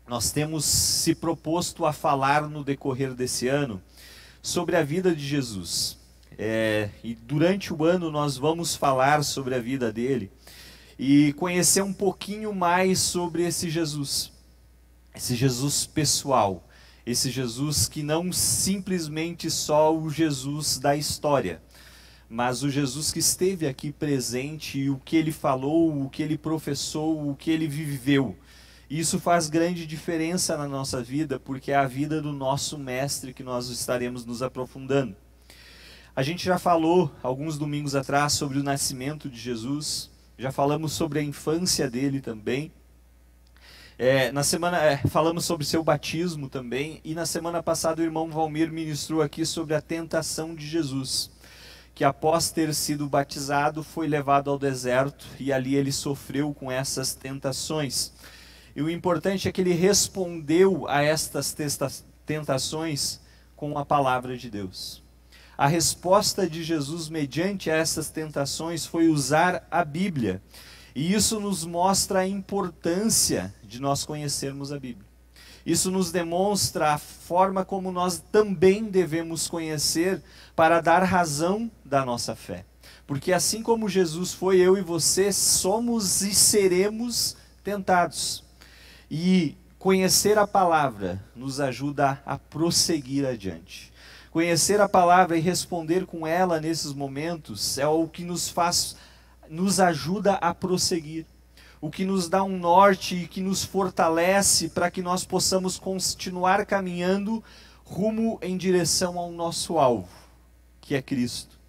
Nós temos se proposto a falar no decorrer desse ano sobre a vida de Jesus. E durante o ano nós vamos falar sobre a vida dele e conhecer um pouquinho mais sobre esse Jesus pessoal, esse Jesus que não simplesmente só o Jesus da história, mas o Jesus que esteve aqui presente e o que ele falou, o que ele professou, o que ele viveu. Isso faz grande diferença na nossa vida, porque é a vida do nosso mestre que nós estaremos nos aprofundando. A gente já falou, alguns domingos atrás, sobre o nascimento de Jesus, já falamos sobre a infância dele também. Falamos sobre seu batismo também, e na semana passada o irmão Valmir ministrou aqui sobre a tentação de Jesus, que após ter sido batizado foi levado ao deserto e ali ele sofreu com essas tentações. E o importante é que ele respondeu a estas tentações com a palavra de Deus. A resposta de Jesus mediante essas tentações foi usar a Bíblia. E isso nos mostra a importância de nós conhecermos a Bíblia. Isso nos demonstra a forma como nós também devemos conhecer para dar razão da nossa fé. Porque assim como Jesus foi, eu e você somos e seremos tentados. E conhecer a palavra nos ajuda a prosseguir adiante. Conhecer a palavra e responder com ela nesses momentos é o que nos ajuda a prosseguir. O que nos dá um norte e que nos fortalece para que nós possamos continuar caminhando rumo em direção ao nosso alvo, que é Cristo.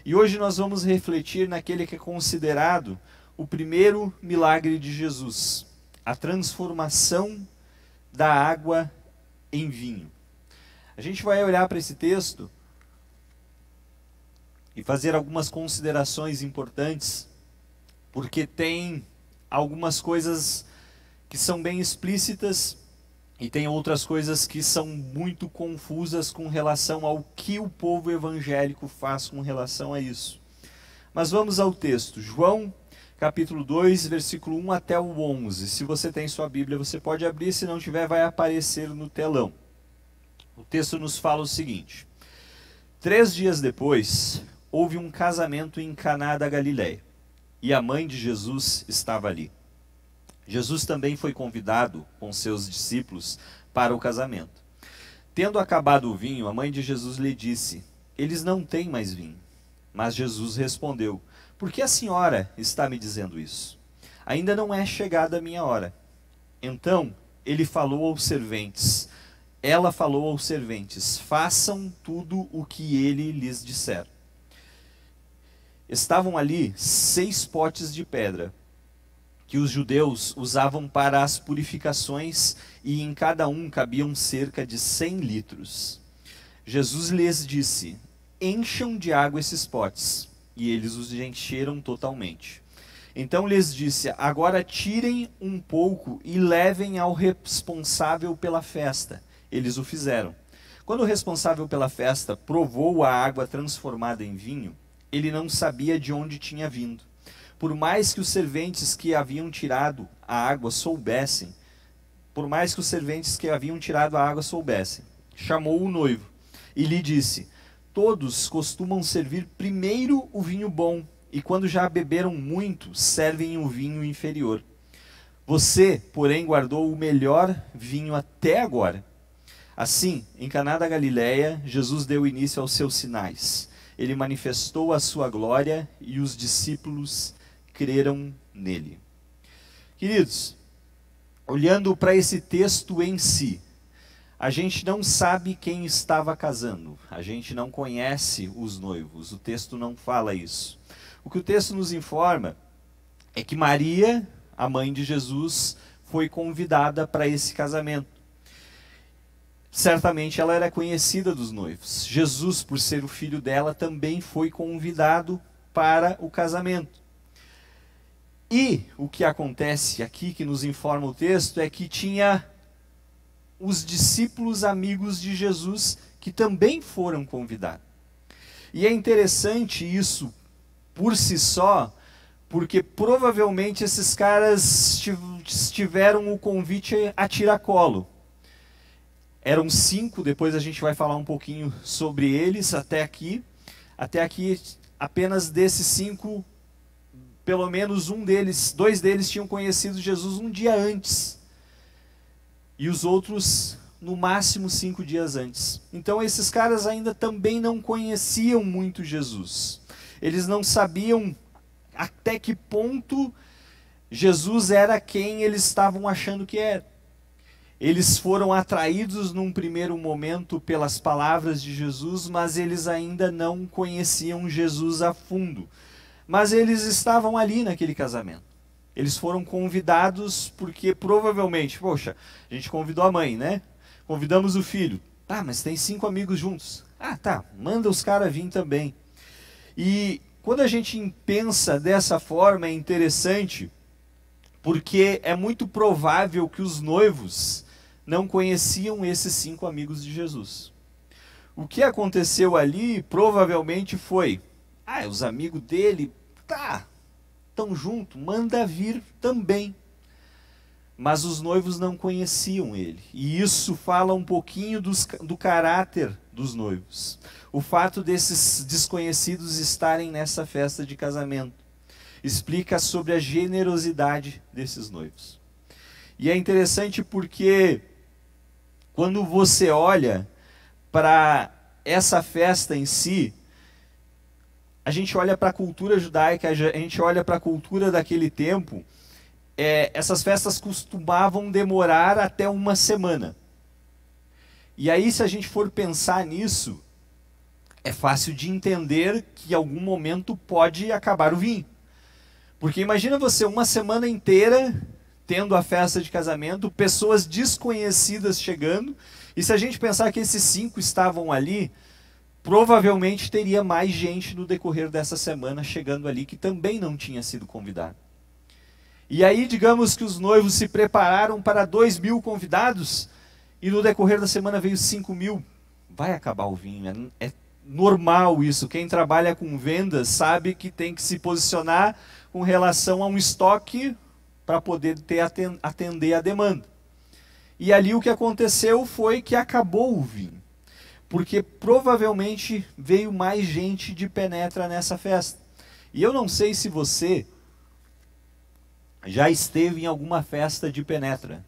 E hoje nós vamos refletir naquele que é considerado o primeiro milagre de Jesus, a transformação da água em vinho. A gente vai olhar para esse texto e fazer algumas considerações importantes, porque tem algumas coisas que são bem explícitas e tem outras coisas que são muito confusas com relação ao que o povo evangélico faz com relação a isso. Mas vamos ao texto. João capítulo 2, versículo 1 até o 11. Se você tem sua Bíblia, você pode abrir, se não tiver, vai aparecer no telão. O texto nos fala o seguinte: 3 dias depois, houve um casamento em Caná da Galileia, e a mãe de Jesus estava ali. Jesus também foi convidado com seus discípulos para o casamento. Tendo acabado o vinho, a mãe de Jesus lhe disse: eles não têm mais vinho. Mas Jesus respondeu: por que a senhora está me dizendo isso? Ainda não é chegada a minha hora. Então ela falou aos serventes: façam tudo o que ele lhes disser. Estavam ali 6 potes de pedra, que os judeus usavam para as purificações, e em cada um cabiam cerca de 100 litros. Jesus lhes disse: encham de água esses potes. E eles os encheram totalmente. Então lhes disse: agora tirem um pouco e levem ao responsável pela festa. Eles o fizeram. Quando o responsável pela festa provou a água transformada em vinho, ele não sabia de onde tinha vindo. Por mais que os serventes que haviam tirado a água soubessem, chamou o noivo e lhe disse: todos costumam servir primeiro o vinho bom, e quando já beberam muito, servem o vinho inferior. Você, porém, guardou o melhor vinho até agora. Assim, em Caná da Galileia, Jesus deu início aos seus sinais. Ele manifestou a sua glória e os discípulos creram nele. Queridos, olhando para esse texto em si, a gente não sabe quem estava casando, a gente não conhece os noivos, o texto não fala isso. O que o texto nos informa é que Maria, a mãe de Jesus, foi convidada para esse casamento. Certamente ela era conhecida dos noivos. Jesus, por ser o filho dela, também foi convidado para o casamento. E o que acontece aqui, que nos informa o texto, é que tinha os discípulos amigos de Jesus que também foram convidados. E é interessante isso por si só, porque provavelmente esses caras tiveram o convite a tiracolo. Eram 5, depois a gente vai falar um pouquinho sobre eles até aqui. Até aqui, apenas desses 5, pelo menos 2 deles tinham conhecido Jesus um dia antes. E os outros, no máximo 5 dias antes. Então esses caras ainda também não conheciam muito Jesus. Eles não sabiam até que ponto Jesus era quem eles estavam achando que era. Eles foram atraídos num primeiro momento pelas palavras de Jesus, mas eles ainda não conheciam Jesus a fundo. Mas eles estavam ali naquele casamento. Eles foram convidados porque provavelmente, poxa, a gente convidou a mãe, né? Convidamos o filho. Ah, mas tem 5 amigos juntos. Ah, tá, manda os caras vir também. E quando a gente pensa dessa forma é interessante, porque é muito provável que os noivos não conheciam esses 5 amigos de Jesus. O que aconteceu ali provavelmente foi, os amigos dele, estão junto, manda vir também. Mas os noivos não conheciam ele. E isso fala um pouquinho do caráter dos noivos. O fato desses desconhecidos estarem nessa festa de casamento explica sobre a generosidade desses noivos. E é interessante porque quando você olha para essa festa em si, a gente olha para a cultura judaica, a gente olha para a cultura daquele tempo, essas festas costumavam demorar até uma semana. E aí, se a gente for pensar nisso, é fácil de entender que em algum momento pode acabar o vinho. Porque imagina você uma semana inteira tendo a festa de casamento, pessoas desconhecidas chegando, e se a gente pensar que esses 5 estavam ali, provavelmente teria mais gente no decorrer dessa semana chegando ali que também não tinha sido convidado. E aí, digamos que os noivos se prepararam para 2.000 convidados, e no decorrer da semana veio 5.000. Vai acabar o vinho, é normal isso. Quem trabalha com vendas sabe que tem que se posicionar com relação a um estoque para poder atender a demanda. E ali o que aconteceu foi que acabou o vinho. Porque provavelmente veio mais gente de penetra nessa festa. E eu não sei se você já esteve em alguma festa de penetra.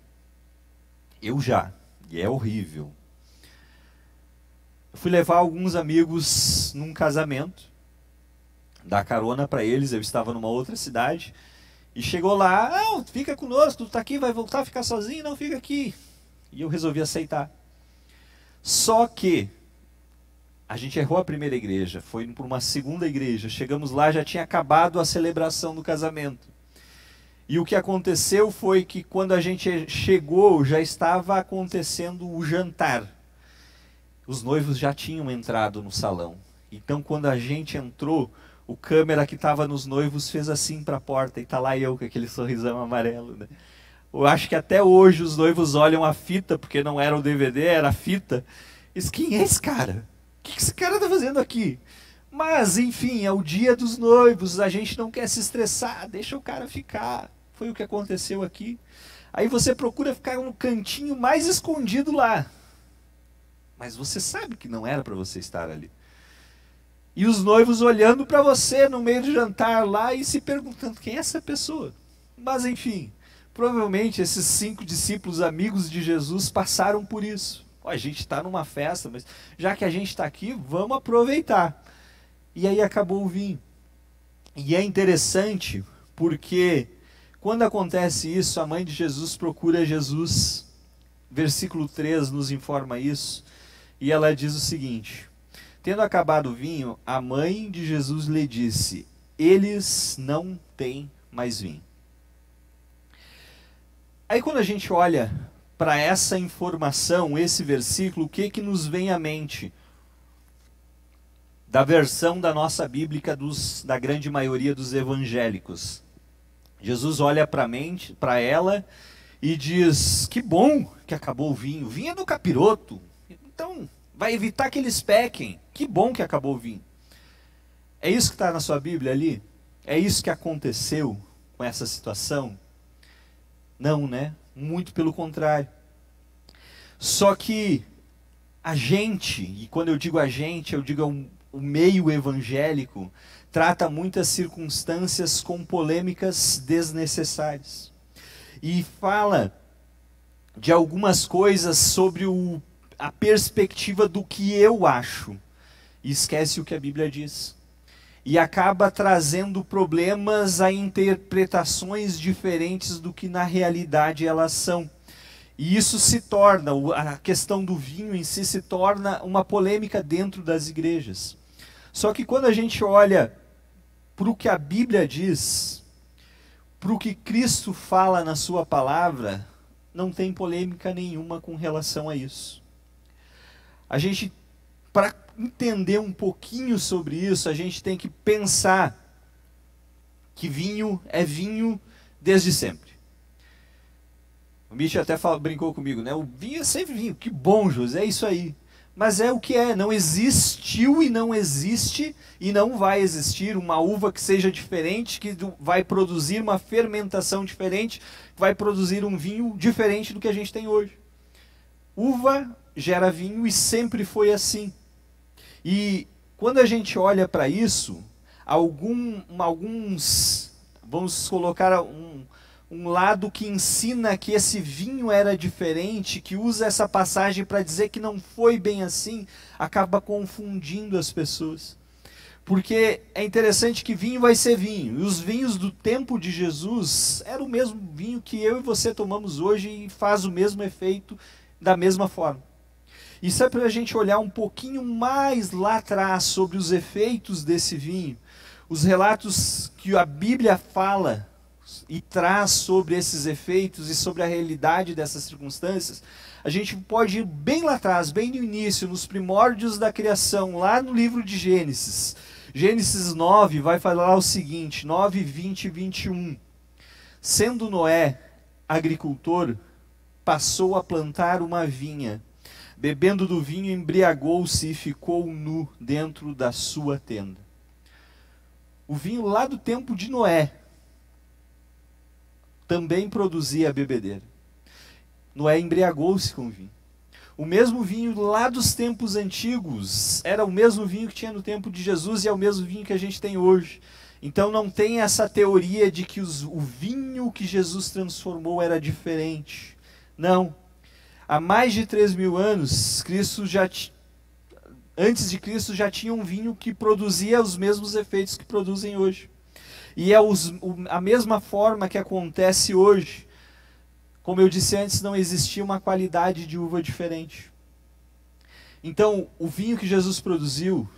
Eu já, e é horrível. Eu fui levar alguns amigos num casamento, dar carona para eles, eu estava numa outra cidade, e chegou lá, fica conosco, tu tá aqui, vai voltar a ficar sozinho? Não, fica aqui. E eu resolvi aceitar. Só que a gente errou a primeira igreja, foi para uma segunda igreja, chegamos lá, já tinha acabado a celebração do casamento. E o que aconteceu foi que quando a gente chegou, já estava acontecendo o jantar. Os noivos já tinham entrado no salão. Então quando a gente entrou, o câmera que estava nos noivos fez assim para a porta, e tá lá eu com aquele sorrisão amarelo, né? Eu acho que até hoje os noivos olham a fita, porque não era o DVD, era a fita. E diz, quem é esse cara? O que esse cara está fazendo aqui? Mas, enfim, é o dia dos noivos, a gente não quer se estressar, deixa o cara ficar. Foi o que aconteceu aqui. Aí você procura ficar no cantinho mais escondido lá. Mas você sabe que não era para você estar ali. E os noivos olhando para você no meio do jantar lá e se perguntando quem é essa pessoa. Mas enfim, provavelmente esses 5 discípulos amigos de Jesus passaram por isso. A gente está numa festa, mas já que a gente está aqui, vamos aproveitar. E aí acabou o vinho. E é interessante porque quando acontece isso, a mãe de Jesus procura Jesus. Versículo 3 nos informa isso. E ela diz o seguinte: tendo acabado o vinho, a mãe de Jesus lhe disse, eles não têm mais vinho. Aí quando a gente olha para essa informação, esse versículo, o que nos vem à mente? Da versão da nossa Bíblia da grande maioria dos evangélicos. Jesus olha para ela e diz, que bom que acabou o vinho. O vinho é do capiroto. Então, vai evitar que eles pequem. Que bom que acabou o vinho. É isso que está na sua Bíblia ali? É isso que aconteceu com essa situação? Não, né? Muito pelo contrário. Só que a gente, e quando eu digo a gente, eu digo o meio evangélico, trata muitas circunstâncias com polêmicas desnecessárias. E fala de algumas coisas sobre a perspectiva do que eu acho. E esquece o que a Bíblia diz. E acaba trazendo problemas a interpretações diferentes do que na realidade elas são. E isso se torna, a questão do vinho em si se torna uma polêmica dentro das igrejas. Só que quando a gente olha para o que a Bíblia diz, para o que Cristo fala na sua palavra, não tem polêmica nenhuma com relação a isso. A gente, para entender um pouquinho sobre isso, a gente tem que pensar que vinho é vinho desde sempre. O Mitch até brincou comigo, né? O vinho é sempre vinho. Que bom, José, é isso aí. Mas é o que é, não existiu e não existe e não vai existir uma uva que seja diferente, que vai produzir uma fermentação diferente, que vai produzir um vinho diferente do que a gente tem hoje. Uva gera vinho e sempre foi assim. E quando a gente olha para isso, alguns, vamos colocar um lado que ensina que esse vinho era diferente, que usa essa passagem para dizer que não foi bem assim, acaba confundindo as pessoas. Porque é interessante que vinho vai ser vinho, e os vinhos do tempo de Jesus eram o mesmo vinho que eu e você tomamos hoje e faz o mesmo efeito da mesma forma. Isso é para a gente olhar um pouquinho mais lá atrás sobre os efeitos desse vinho, os relatos que a Bíblia fala e traz sobre esses efeitos e sobre a realidade dessas circunstâncias. A gente pode ir bem lá atrás, bem no início, nos primórdios da criação, lá no livro de Gênesis. Gênesis 9 vai falar o seguinte, 9, 20 e 21. Sendo Noé agricultor, passou a plantar uma vinha. Bebendo do vinho, embriagou-se e ficou nu dentro da sua tenda. O vinho lá do tempo de Noé também produzia bebedeira. Noé embriagou-se com o vinho. O mesmo vinho lá dos tempos antigos era o mesmo vinho que tinha no tempo de Jesus e é o mesmo vinho que a gente tem hoje. Então não tem essa teoria de que o vinho que Jesus transformou era diferente. Não. Há mais de 3.000 anos, antes de Cristo já tinha um vinho que produzia os mesmos efeitos que produzem hoje. E é a mesma forma que acontece hoje. Como eu disse antes, não existia uma qualidade de uva diferente. Então, o vinho que Jesus produziu,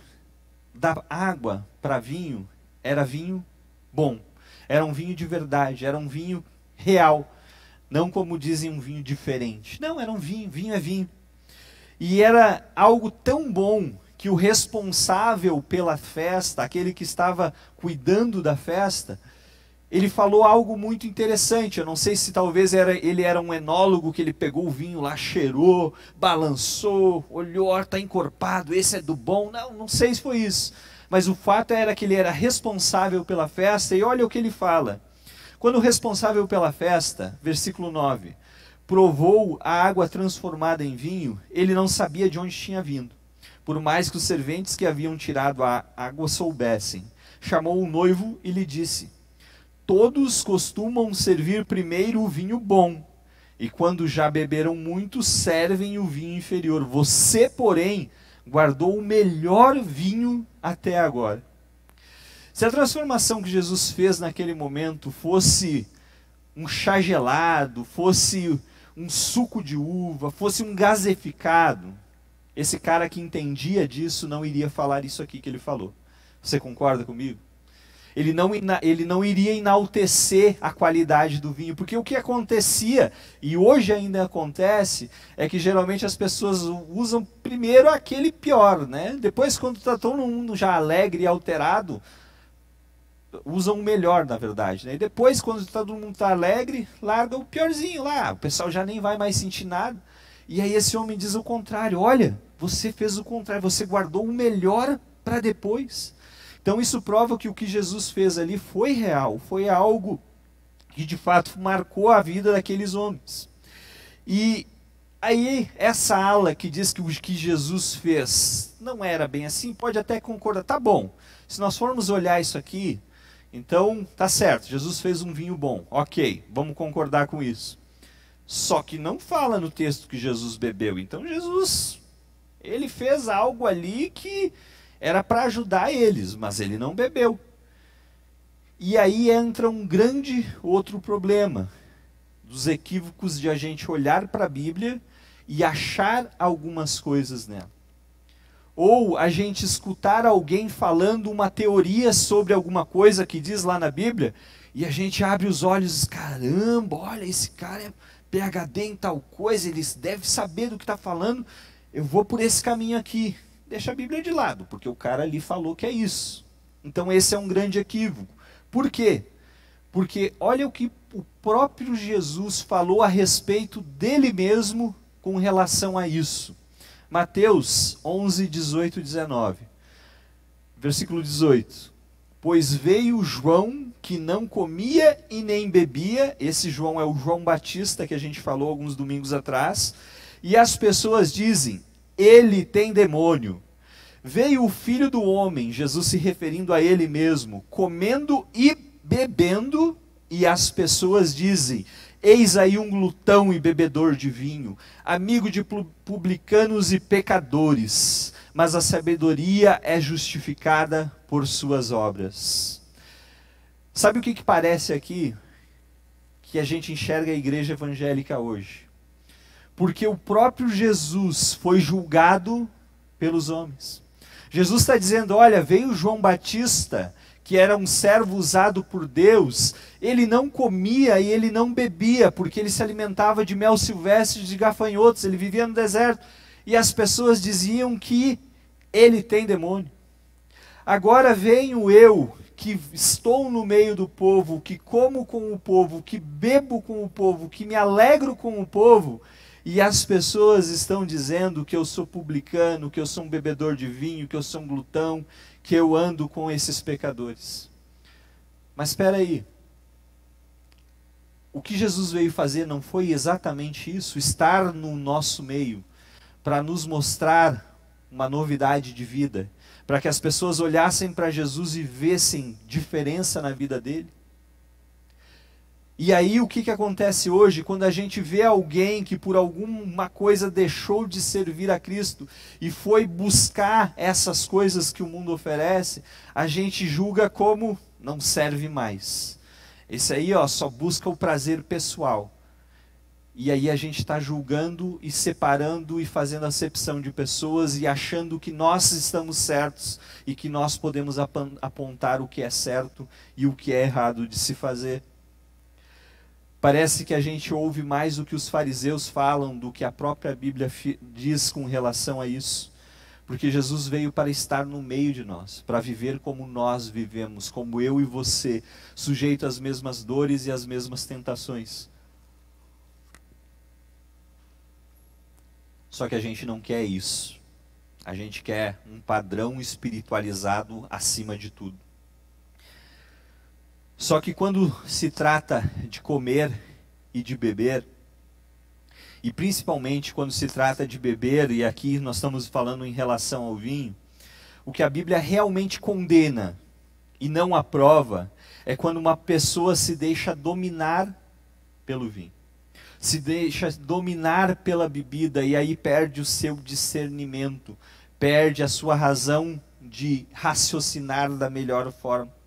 da água para vinho, era vinho bom. Era um vinho de verdade, era um vinho real. Não como dizem, um vinho diferente. Não, era um vinho, vinho é vinho. E era algo tão bom que o responsável pela festa, aquele que estava cuidando da festa, ele falou algo muito interessante. Eu não sei se talvez ele era um enólogo, que ele pegou o vinho lá, cheirou, balançou, olhou, está encorpado, esse é do bom. Não sei se foi isso. Mas o fato era que ele era responsável pela festa, e olha o que ele fala. Quando o responsável pela festa, versículo 9, provou a água transformada em vinho, ele não sabia de onde tinha vindo, por mais que os serventes que haviam tirado a água soubessem. Chamou o noivo e lhe disse: todos costumam servir primeiro o vinho bom, e quando já beberam muito, servem o vinho inferior. Você, porém, guardou o melhor vinho até agora. Se a transformação que Jesus fez naquele momento fosse um chá gelado, fosse um suco de uva, fosse um gaseificado, esse cara que entendia disso não iria falar isso aqui que ele falou. Você concorda comigo? Ele não iria enaltecer a qualidade do vinho, porque o que acontecia, e hoje ainda acontece, é que geralmente as pessoas usam primeiro aquele pior, né? Depois, quando está todo mundo já alegre e alterado, usam o melhor, na verdade, né? E depois, quando todo mundo está alegre, larga o piorzinho lá, o pessoal já nem vai mais sentir nada. E aí esse homem diz o contrário: olha, você fez o contrário, você guardou o melhor para depois. Então isso prova que o que Jesus fez ali foi real, foi algo que de fato marcou a vida daqueles homens. E aí essa ala que diz que o que Jesus fez não era bem assim, pode até concordar, tá bom, se nós formos olhar isso aqui, então tá certo, Jesus fez um vinho bom, ok, vamos concordar com isso. Só que não fala no texto que Jesus bebeu, então Jesus, ele fez algo ali que era para ajudar eles, mas ele não bebeu. E aí entra um grande outro problema, dos equívocos de a gente olhar para a Bíblia e achar algumas coisas nela. Ou a gente escutar alguém falando uma teoria sobre alguma coisa que diz lá na Bíblia, e a gente abre os olhos e diz, caramba, olha, esse cara é PhD em tal coisa, ele deve saber do que está falando, eu vou por esse caminho aqui. Deixa a Bíblia de lado, porque o cara ali falou que é isso. Então esse é um grande equívoco. Por quê? Porque olha o que o próprio Jesus falou a respeito dele mesmo com relação a isso. Mateus 11, 18 e 19. Versículo 18. Pois veio João que não comia e nem bebia, esse João é o João Batista que a gente falou alguns domingos atrás, e as pessoas dizem, ele tem demônio. Veio o Filho do Homem, Jesus se referindo a ele mesmo, comendo e bebendo, e as pessoas dizem, eis aí um glutão e bebedor de vinho, amigo de publicanos e pecadores, mas a sabedoria é justificada por suas obras. Sabe o que parece aqui? Que a gente enxerga a igreja evangélica hoje. Porque o próprio Jesus foi julgado pelos homens. Jesus está dizendo, olha, veio João Batista, que era um servo usado por Deus, ele não comia e ele não bebia, porque ele se alimentava de mel silvestre e de gafanhotos, ele vivia no deserto, e as pessoas diziam que ele tem demônio. Agora venho eu, que estou no meio do povo, que como com o povo, que bebo com o povo, que me alegro com o povo, e as pessoas estão dizendo que eu sou publicano, que eu sou um bebedor de vinho, que eu sou um glutão, que eu ando com esses pecadores. Mas espera aí. O que Jesus veio fazer não foi exatamente isso, estar no nosso meio, para nos mostrar uma novidade de vida, para que as pessoas olhassem para Jesus e vissem diferença na vida dele? E aí o que acontece hoje, quando a gente vê alguém que por alguma coisa deixou de servir a Cristo e foi buscar essas coisas que o mundo oferece, a gente julga como não serve mais. Esse aí só busca o prazer pessoal. E aí a gente está julgando e separando e fazendo acepção de pessoas e achando que nós estamos certos e que nós podemos apontar o que é certo e o que é errado de se fazer. Parece que a gente ouve mais o que os fariseus falam do que a própria Bíblia diz com relação a isso. Porque Jesus veio para estar no meio de nós, para viver como nós vivemos, como eu e você, sujeito às mesmas dores e às mesmas tentações. Só que a gente não quer isso. A gente quer um padrão espiritualizado acima de tudo. Só que quando se trata de comer e de beber, e principalmente quando se trata de beber, e aqui nós estamos falando em relação ao vinho, o que a Bíblia realmente condena e não aprova é quando uma pessoa se deixa dominar pelo vinho, se deixa dominar pela bebida e aí perde o seu discernimento, perde a sua razão de raciocinar da melhor forma.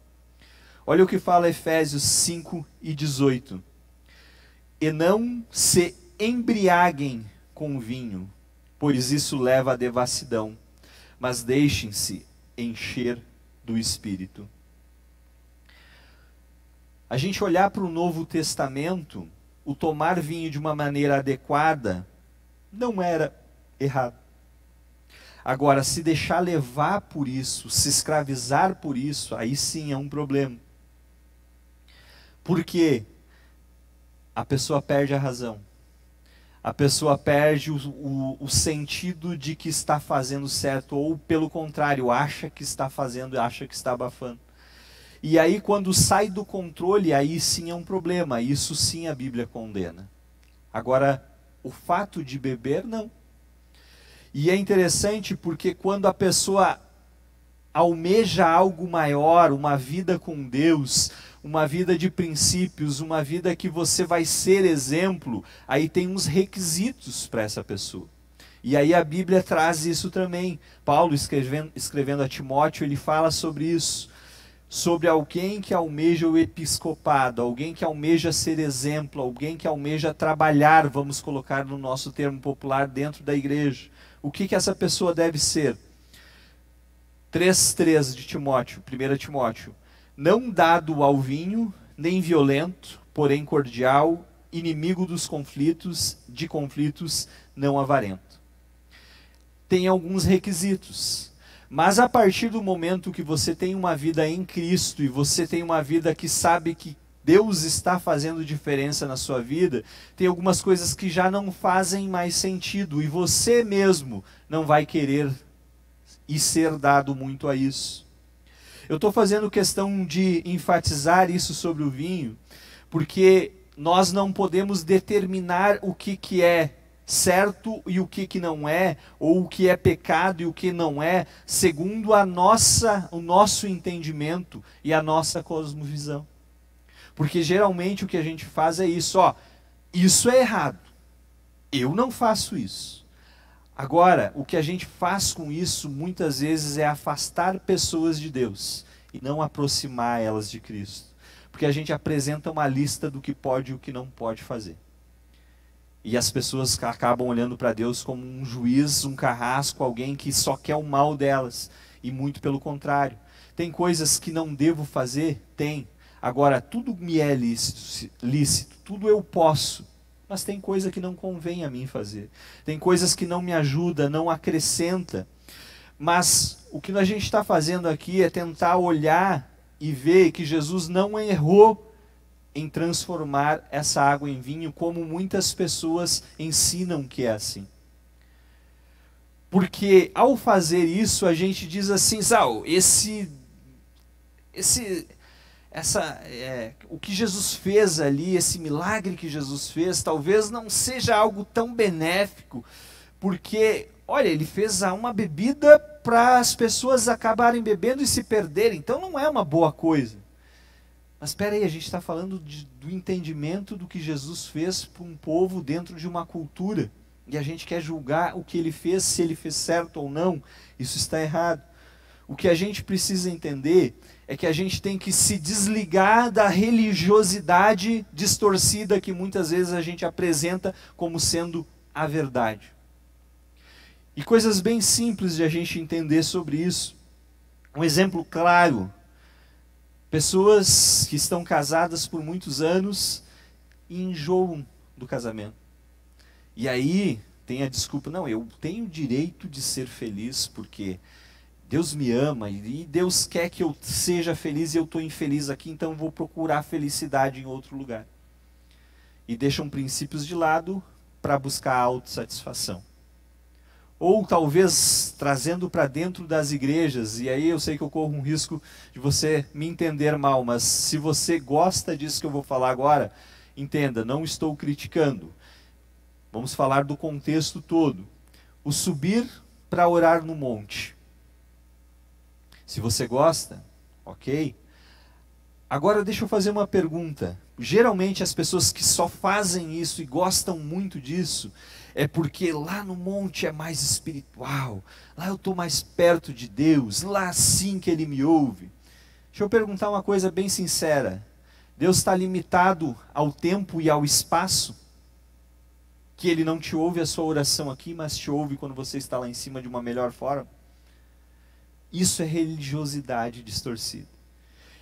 Olha o que fala Efésios 5 e 18. E não se embriaguem com vinho, pois isso leva à devassidão, mas deixem-se encher do Espírito. A gente olhar para o Novo Testamento, o tomar vinho de uma maneira adequada não era errado. Agora, se deixar levar por isso, se escravizar por isso, aí sim é um problema. Porque a pessoa perde a razão. a pessoa perde o sentido de que está fazendo certo, ou pelo contrário, acha que está fazendo, acha que está abafando. E aí quando sai do controle, aí sim é um problema, isso sim a Bíblia condena. Agora, o fato de beber, não. E é interessante porque quando a pessoa almeja algo maior, uma vida com Deus, uma vida de princípios, uma vida que você vai ser exemplo, aí tem uns requisitos para essa pessoa. E aí a Bíblia traz isso também. Paulo, escrevendo a Timóteo, ele fala sobre isso. Sobre alguém que almeja o episcopado, alguém que almeja ser exemplo, alguém que almeja trabalhar, vamos colocar no nosso termo popular, dentro da igreja. O que essa pessoa deve ser? 3:3 de Timóteo, 1 Timóteo. Não dado ao vinho, nem violento, porém cordial, inimigo dos conflitos, de conflitos, não avarento. Tem alguns requisitos. Mas a partir do momento que você tem uma vida em Cristo e você tem uma vida que sabe que Deus está fazendo diferença na sua vida, tem algumas coisas que já não fazem mais sentido e você mesmo não vai querer e ser dado muito a isso. Eu estou fazendo questão de enfatizar isso sobre o vinho, porque nós não podemos determinar o que é certo e o que não é, ou o que é pecado e o que não é, segundo o nosso entendimento e a nossa cosmovisão. Porque geralmente o que a gente faz é isso, isso é errado, eu não faço isso. Agora, o que a gente faz com isso muitas vezes é afastar pessoas de Deus e não aproximar elas de Cristo. Porque a gente apresenta uma lista do que pode e o que não pode fazer. E as pessoas acabam olhando para Deus como um juiz, um carrasco, alguém que só quer o mal delas. E muito pelo contrário. Tem coisas que não devo fazer? Tem. Agora, tudo me é lícito, tudo eu posso. Mas tem coisa que não convém a mim fazer. Tem coisas que não me ajudam, não acrescenta. Mas o que a gente está fazendo aqui é tentar olhar e ver que Jesus não errou em transformar essa água em vinho, como muitas pessoas ensinam que é assim. Porque ao fazer isso, a gente diz assim, Sal, o que Jesus fez ali, esse milagre que Jesus fez, talvez não seja algo tão benéfico, porque, olha, ele fez uma bebida para as pessoas acabarem bebendo e se perderem, então não é uma boa coisa. Mas espera aí, a gente está falando do entendimento do que Jesus fez para um povo dentro de uma cultura, e a gente quer julgar o que ele fez, se ele fez certo ou não. Isso está errado. O que a gente precisa entender é que a gente tem que se desligar da religiosidade distorcida que muitas vezes a gente apresenta como sendo a verdade. E coisas bem simples de a gente entender sobre isso. Um exemplo claro: pessoas que estão casadas por muitos anos e enjoam do casamento. E aí tem a desculpa, não, eu tenho o direito de ser feliz porque Deus me ama e Deus quer que eu seja feliz e eu estou infeliz aqui, então eu vou procurar felicidade em outro lugar. E deixam princípios de lado para buscar a autossatisfação. Ou talvez trazendo para dentro das igrejas, e aí eu sei que eu corro um risco de você me entender mal, mas se você gosta disso que eu vou falar agora, entenda, não estou criticando. Vamos falar do contexto todo. O subir para orar no monte. Se você gosta, ok. Agora deixa eu fazer uma pergunta. Geralmente as pessoas que só fazem isso e gostam muito disso, é porque lá no monte é mais espiritual, lá eu estou mais perto de Deus, lá sim que Ele me ouve. Deixa eu perguntar uma coisa bem sincera. Deus está limitado ao tempo e ao espaço? Que Ele não te ouve a sua oração aqui, mas te ouve quando você está lá em cima de uma melhor forma? Isso é religiosidade distorcida.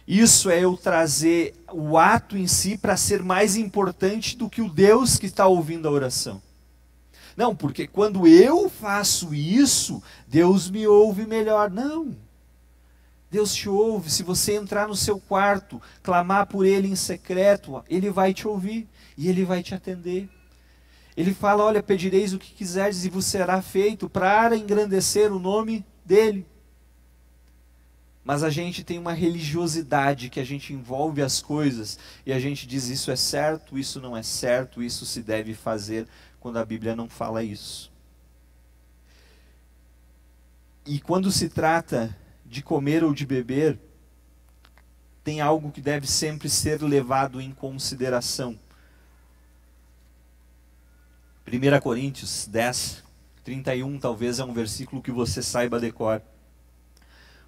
Isso é eu trazer o ato em si para ser mais importante do que o Deus que está ouvindo a oração. Não, porque quando eu faço isso, Deus me ouve melhor. Não. Deus te ouve. Se você entrar no seu quarto, clamar por Ele em secreto, Ele vai te ouvir e Ele vai te atender. Ele fala, olha, pedireis o que quiserdes e vos será feito para engrandecer o nome dele. Mas a gente tem uma religiosidade que a gente envolve as coisas e a gente diz isso é certo, isso não é certo, isso se deve fazer, quando a Bíblia não fala isso. E quando se trata de comer ou de beber, tem algo que deve sempre ser levado em consideração. 1 Coríntios 10, 31, talvez é um versículo que você saiba decor.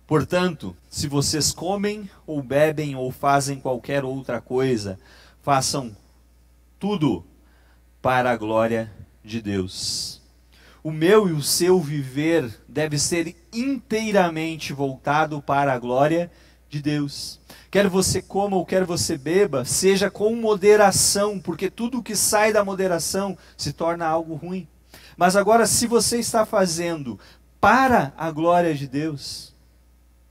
Portanto, se vocês comem ou bebem ou fazem qualquer outra coisa, façam tudo para a glória de Deus. O meu e o seu viver deve ser inteiramente voltado para a glória de Deus. Quer você coma ou quer você beba, seja com moderação, porque tudo que sai da moderação se torna algo ruim. Mas agora, se você está fazendo para a glória de Deus,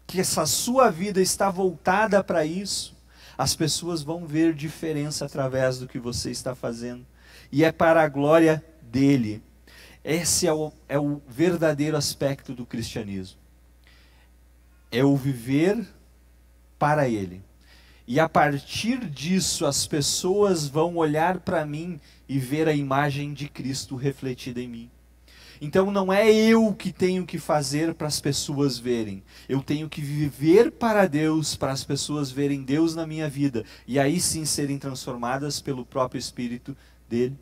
que essa sua vida está voltada para isso, as pessoas vão ver diferença através do que você está fazendo. E é para a glória dele. Esse é o verdadeiro aspecto do cristianismo. É o viver para ele. E a partir disso, as pessoas vão olhar para mim e ver a imagem de Cristo refletida em mim. Então não é eu que tenho que fazer para as pessoas verem. Eu tenho que viver para Deus, para as pessoas verem Deus na minha vida. E aí sim serem transformadas pelo próprio Espírito dele.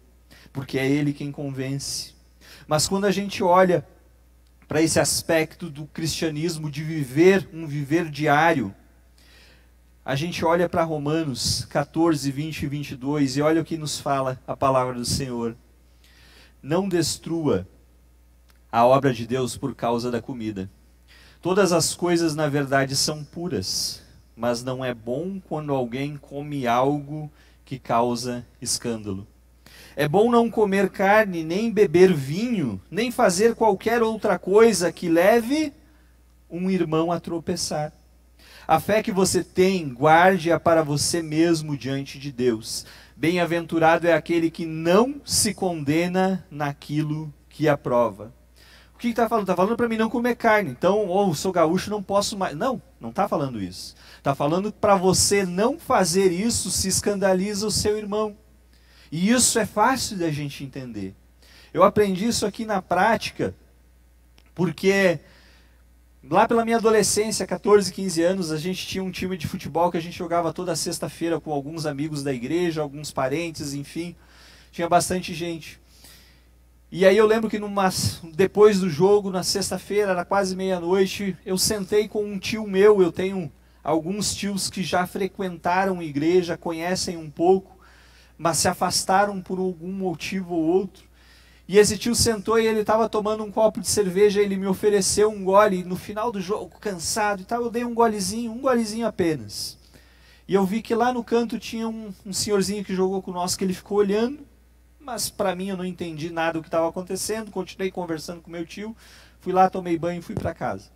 Porque é ele quem convence. Mas quando a gente olha para esse aspecto do cristianismo de viver um viver diário, a gente olha para Romanos 14, 20 e 22 e olha o que nos fala a palavra do Senhor. Não destrua a obra de Deus por causa da comida. Todas as coisas na verdade são puras, mas não é bom quando alguém come algo que causa escândalo. É bom não comer carne, nem beber vinho, nem fazer qualquer outra coisa que leve um irmão a tropeçar. A fé que você tem, guarde-a para você mesmo diante de Deus. Bem-aventurado é aquele que não se condena naquilo que aprova. O que está falando? Está falando para mim não comer carne. Então, sou gaúcho, não posso mais. Não está falando isso. Está falando para você não fazer isso se escandaliza o seu irmão. E isso é fácil da gente entender. Eu aprendi isso aqui na prática, porque lá pela minha adolescência, 14, 15 anos, a gente tinha um time de futebol que a gente jogava toda sexta-feira com alguns amigos da igreja, alguns parentes, enfim. Tinha bastante gente. E aí eu lembro que depois do jogo, na sexta-feira, era quase meia-noite, eu sentei com um tio meu. Eu tenho alguns tios que já frequentaram igreja, conhecem um pouco, mas se afastaram por algum motivo ou outro. E esse tio sentou e ele estava tomando um copo de cerveja, ele me ofereceu um gole, e no final do jogo, cansado e tal, eu dei um golezinho apenas. E eu vi que lá no canto tinha um senhorzinho que jogou conosco, que ele ficou olhando, mas para mim eu não entendi nada do que estava acontecendo, continuei conversando com meu tio, fui lá, tomei banho e fui para casa.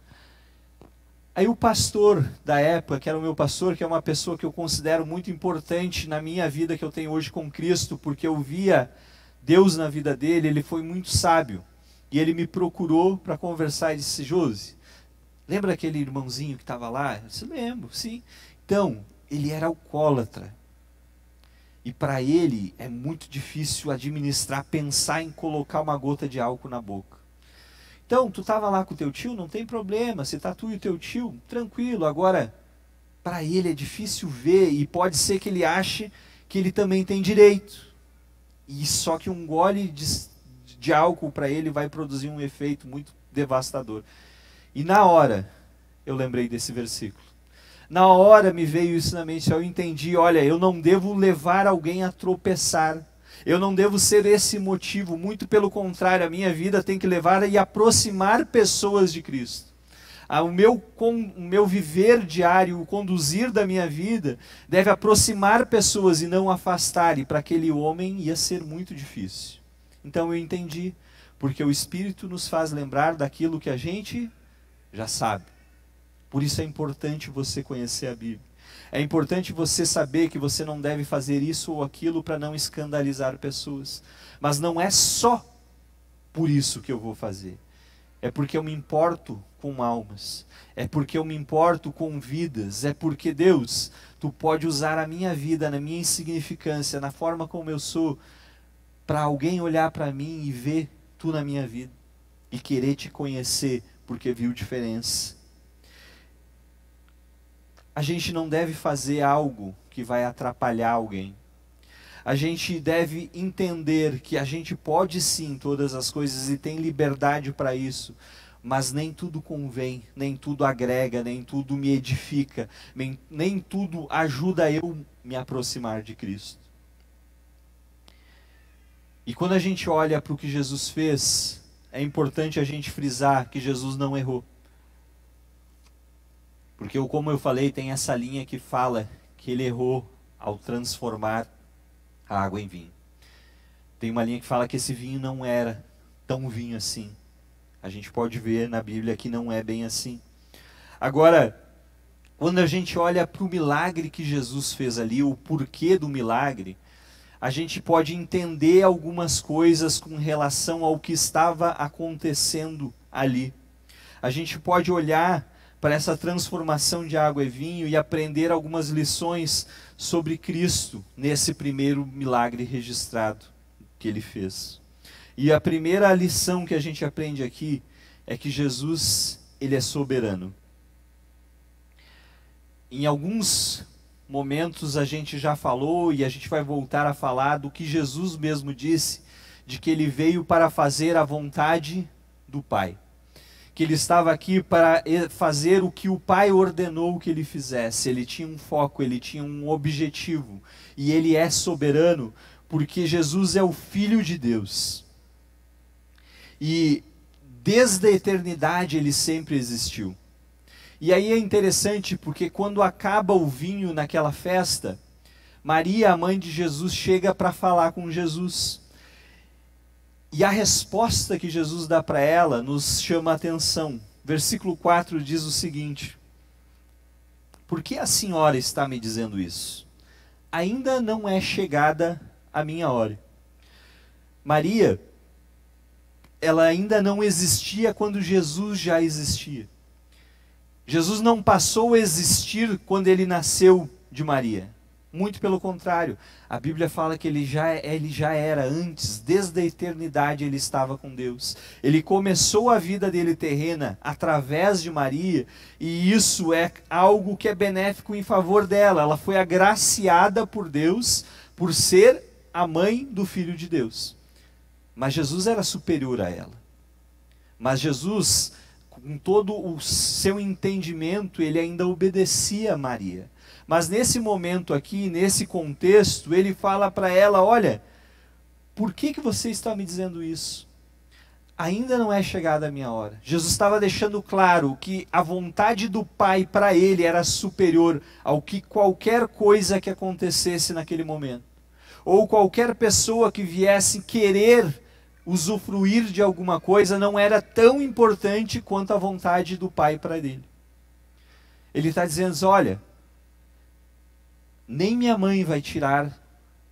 Aí o pastor da época, que era o meu pastor, que é uma pessoa que eu considero muito importante na minha vida que eu tenho hoje com Cristo, porque eu via Deus na vida dele, ele foi muito sábio. E ele me procurou para conversar e disse: Josi, lembra aquele irmãozinho que estava lá? Eu disse: lembro, sim. Então, ele era alcoólatra. E para ele é muito difícil administrar, pensar em colocar uma gota de álcool na boca. Então, tu estava lá com o teu tio, não tem problema, se está tu e o teu tio, tranquilo. Agora, para ele é difícil ver e pode ser que ele ache que ele também tem direito. E só que um gole de álcool para ele vai produzir um efeito muito devastador. E na hora, eu lembrei desse versículo. Na hora me veio isso na mente, eu entendi, olha, eu não devo levar alguém a tropeçar. Eu não devo ser esse motivo, muito pelo contrário, a minha vida tem que levar e aproximar pessoas de Cristo. O meu viver diário, o conduzir da minha vida, deve aproximar pessoas e não afastar, e para aquele homem ia ser muito difícil. Então eu entendi, porque o Espírito nos faz lembrar daquilo que a gente já sabe. Por isso é importante você conhecer a Bíblia. É importante você saber que você não deve fazer isso ou aquilo para não escandalizar pessoas. Mas não é só por isso que eu vou fazer. É porque eu me importo com almas. É porque eu me importo com vidas. É porque, Deus, tu pode usar a minha vida, na minha insignificância, na forma como eu sou, para alguém olhar para mim e ver tu na minha vida. E querer te conhecer, porque viu diferença. A gente não deve fazer algo que vai atrapalhar alguém. A gente deve entender que a gente pode sim todas as coisas e tem liberdade para isso, mas nem tudo convém, nem tudo agrega, nem tudo me edifica, nem tudo ajuda eu me aproximar de Cristo. E quando a gente olha para o que Jesus fez, é importante a gente frisar que Jesus não errou. Porque, como eu falei, tem essa linha que fala que ele errou ao transformar a água em vinho. Tem uma linha que fala que esse vinho não era tão vinho assim. A gente pode ver na Bíblia que não é bem assim. Agora, quando a gente olha para o milagre que Jesus fez ali, o porquê do milagre, a gente pode entender algumas coisas com relação ao que estava acontecendo ali. A gente pode olhar para essa transformação de água em vinho e aprender algumas lições sobre Cristo nesse primeiro milagre registrado que ele fez. E a primeira lição que a gente aprende aqui é que Jesus, ele é soberano. Em alguns momentos a gente já falou e a gente vai voltar a falar do que Jesus mesmo disse, de que ele veio para fazer a vontade do Pai. Que ele estava aqui para fazer o que o Pai ordenou que ele fizesse. Ele tinha um foco, ele tinha um objetivo. E ele é soberano porque Jesus é o Filho de Deus. E desde a eternidade ele sempre existiu. E aí é interessante porque quando acaba o vinho naquela festa, Maria, a mãe de Jesus, chega para falar com Jesus. E a resposta que Jesus dá para ela nos chama a atenção. Versículo 4 diz o seguinte: por que a senhora está me dizendo isso? Ainda não é chegada a minha hora. Maria, ela ainda não existia quando Jesus já existia. Jesus não passou a existir quando ele nasceu de Maria. Muito pelo contrário, a Bíblia fala que ele já era antes, desde a eternidade ele estava com Deus. Ele começou a vida dele terrena através de Maria, e isso é algo que é benéfico em favor dela. Ela foi agraciada por Deus por ser a mãe do Filho de Deus. Mas Jesus era superior a ela. Mas Jesus, com todo o seu entendimento, ele ainda obedecia a Maria. Mas nesse momento aqui, nesse contexto, ele fala para ela: olha, por que você está me dizendo isso? Ainda não é chegada a minha hora. Jesus estava deixando claro que a vontade do Pai para ele era superior ao que qualquer coisa que acontecesse naquele momento. Ou qualquer pessoa que viesse querer usufruir de alguma coisa não era tão importante quanto a vontade do Pai para ele. Ele está dizendo: olha, nem minha mãe vai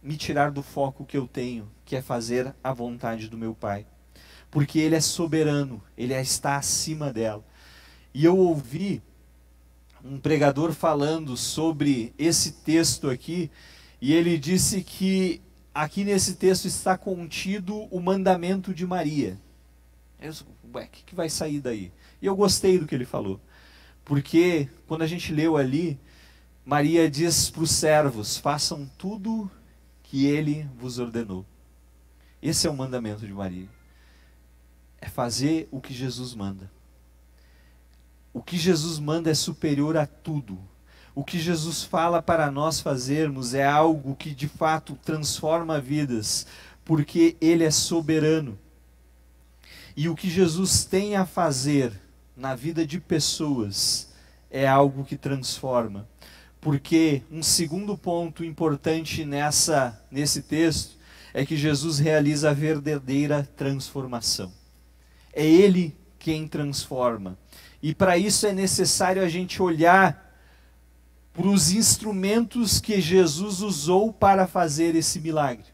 me tirar do foco que eu tenho, que é fazer a vontade do meu Pai. Porque ele é soberano, ele está acima dela. E eu ouvi um pregador falando sobre esse texto aqui, e ele disse que aqui nesse texto está contido o mandamento de Maria. Eu disse: ué, o que vai sair daí? E eu gostei do que ele falou. Porque quando a gente leu ali, Maria diz para os servos: façam tudo que ele vos ordenou. Esse é o mandamento de Maria. É fazer o que Jesus manda. O que Jesus manda é superior a tudo. O que Jesus fala para nós fazermos é algo que de fato transforma vidas, porque ele é soberano. E o que Jesus tem a fazer na vida de pessoas é algo que transforma. Porque um segundo ponto importante nesse texto é que Jesus realiza a verdadeira transformação. É ele quem transforma. E para isso é necessário a gente olhar para os instrumentos que Jesus usou para fazer esse milagre.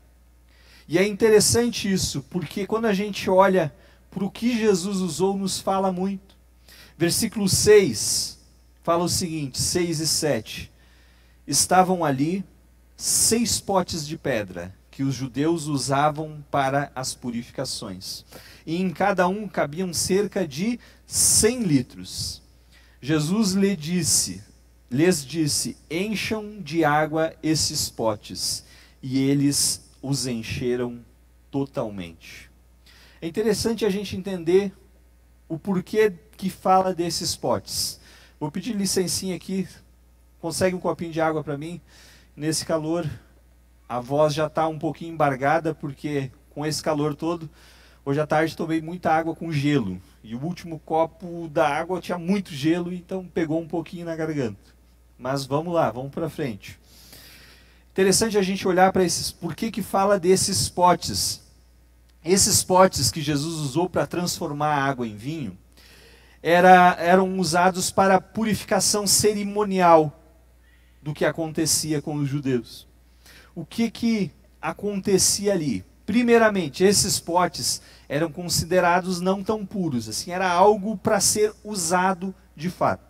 E é interessante isso, porque quando a gente olha para o que Jesus usou, nos fala muito. Versículo 6 fala o seguinte, 6 e 7. Estavam ali 6 potes de pedra, que os judeus usavam para as purificações. E em cada um cabiam cerca de 100 litros. Jesus lhes disse, encham de água esses potes. E eles os encheram totalmente. É interessante a gente entender o porquê que fala desses potes. Vou pedir licencinha aqui, consegue um copinho de água para mim? Nesse calor, a voz já está um pouquinho embargada, porque com esse calor todo, hoje à tarde tomei muita água com gelo. E o último copo da água tinha muito gelo, então pegou um pouquinho na garganta. Mas vamos lá, vamos para frente. Interessante a gente olhar para esses, por que fala desses potes. Esses potes que Jesus usou para transformar a água em vinho, eram usados para a purificação cerimonial do que acontecia com os judeus. O que acontecia ali? Primeiramente, esses potes eram considerados não tão puros, assim, era algo para ser usado de fato.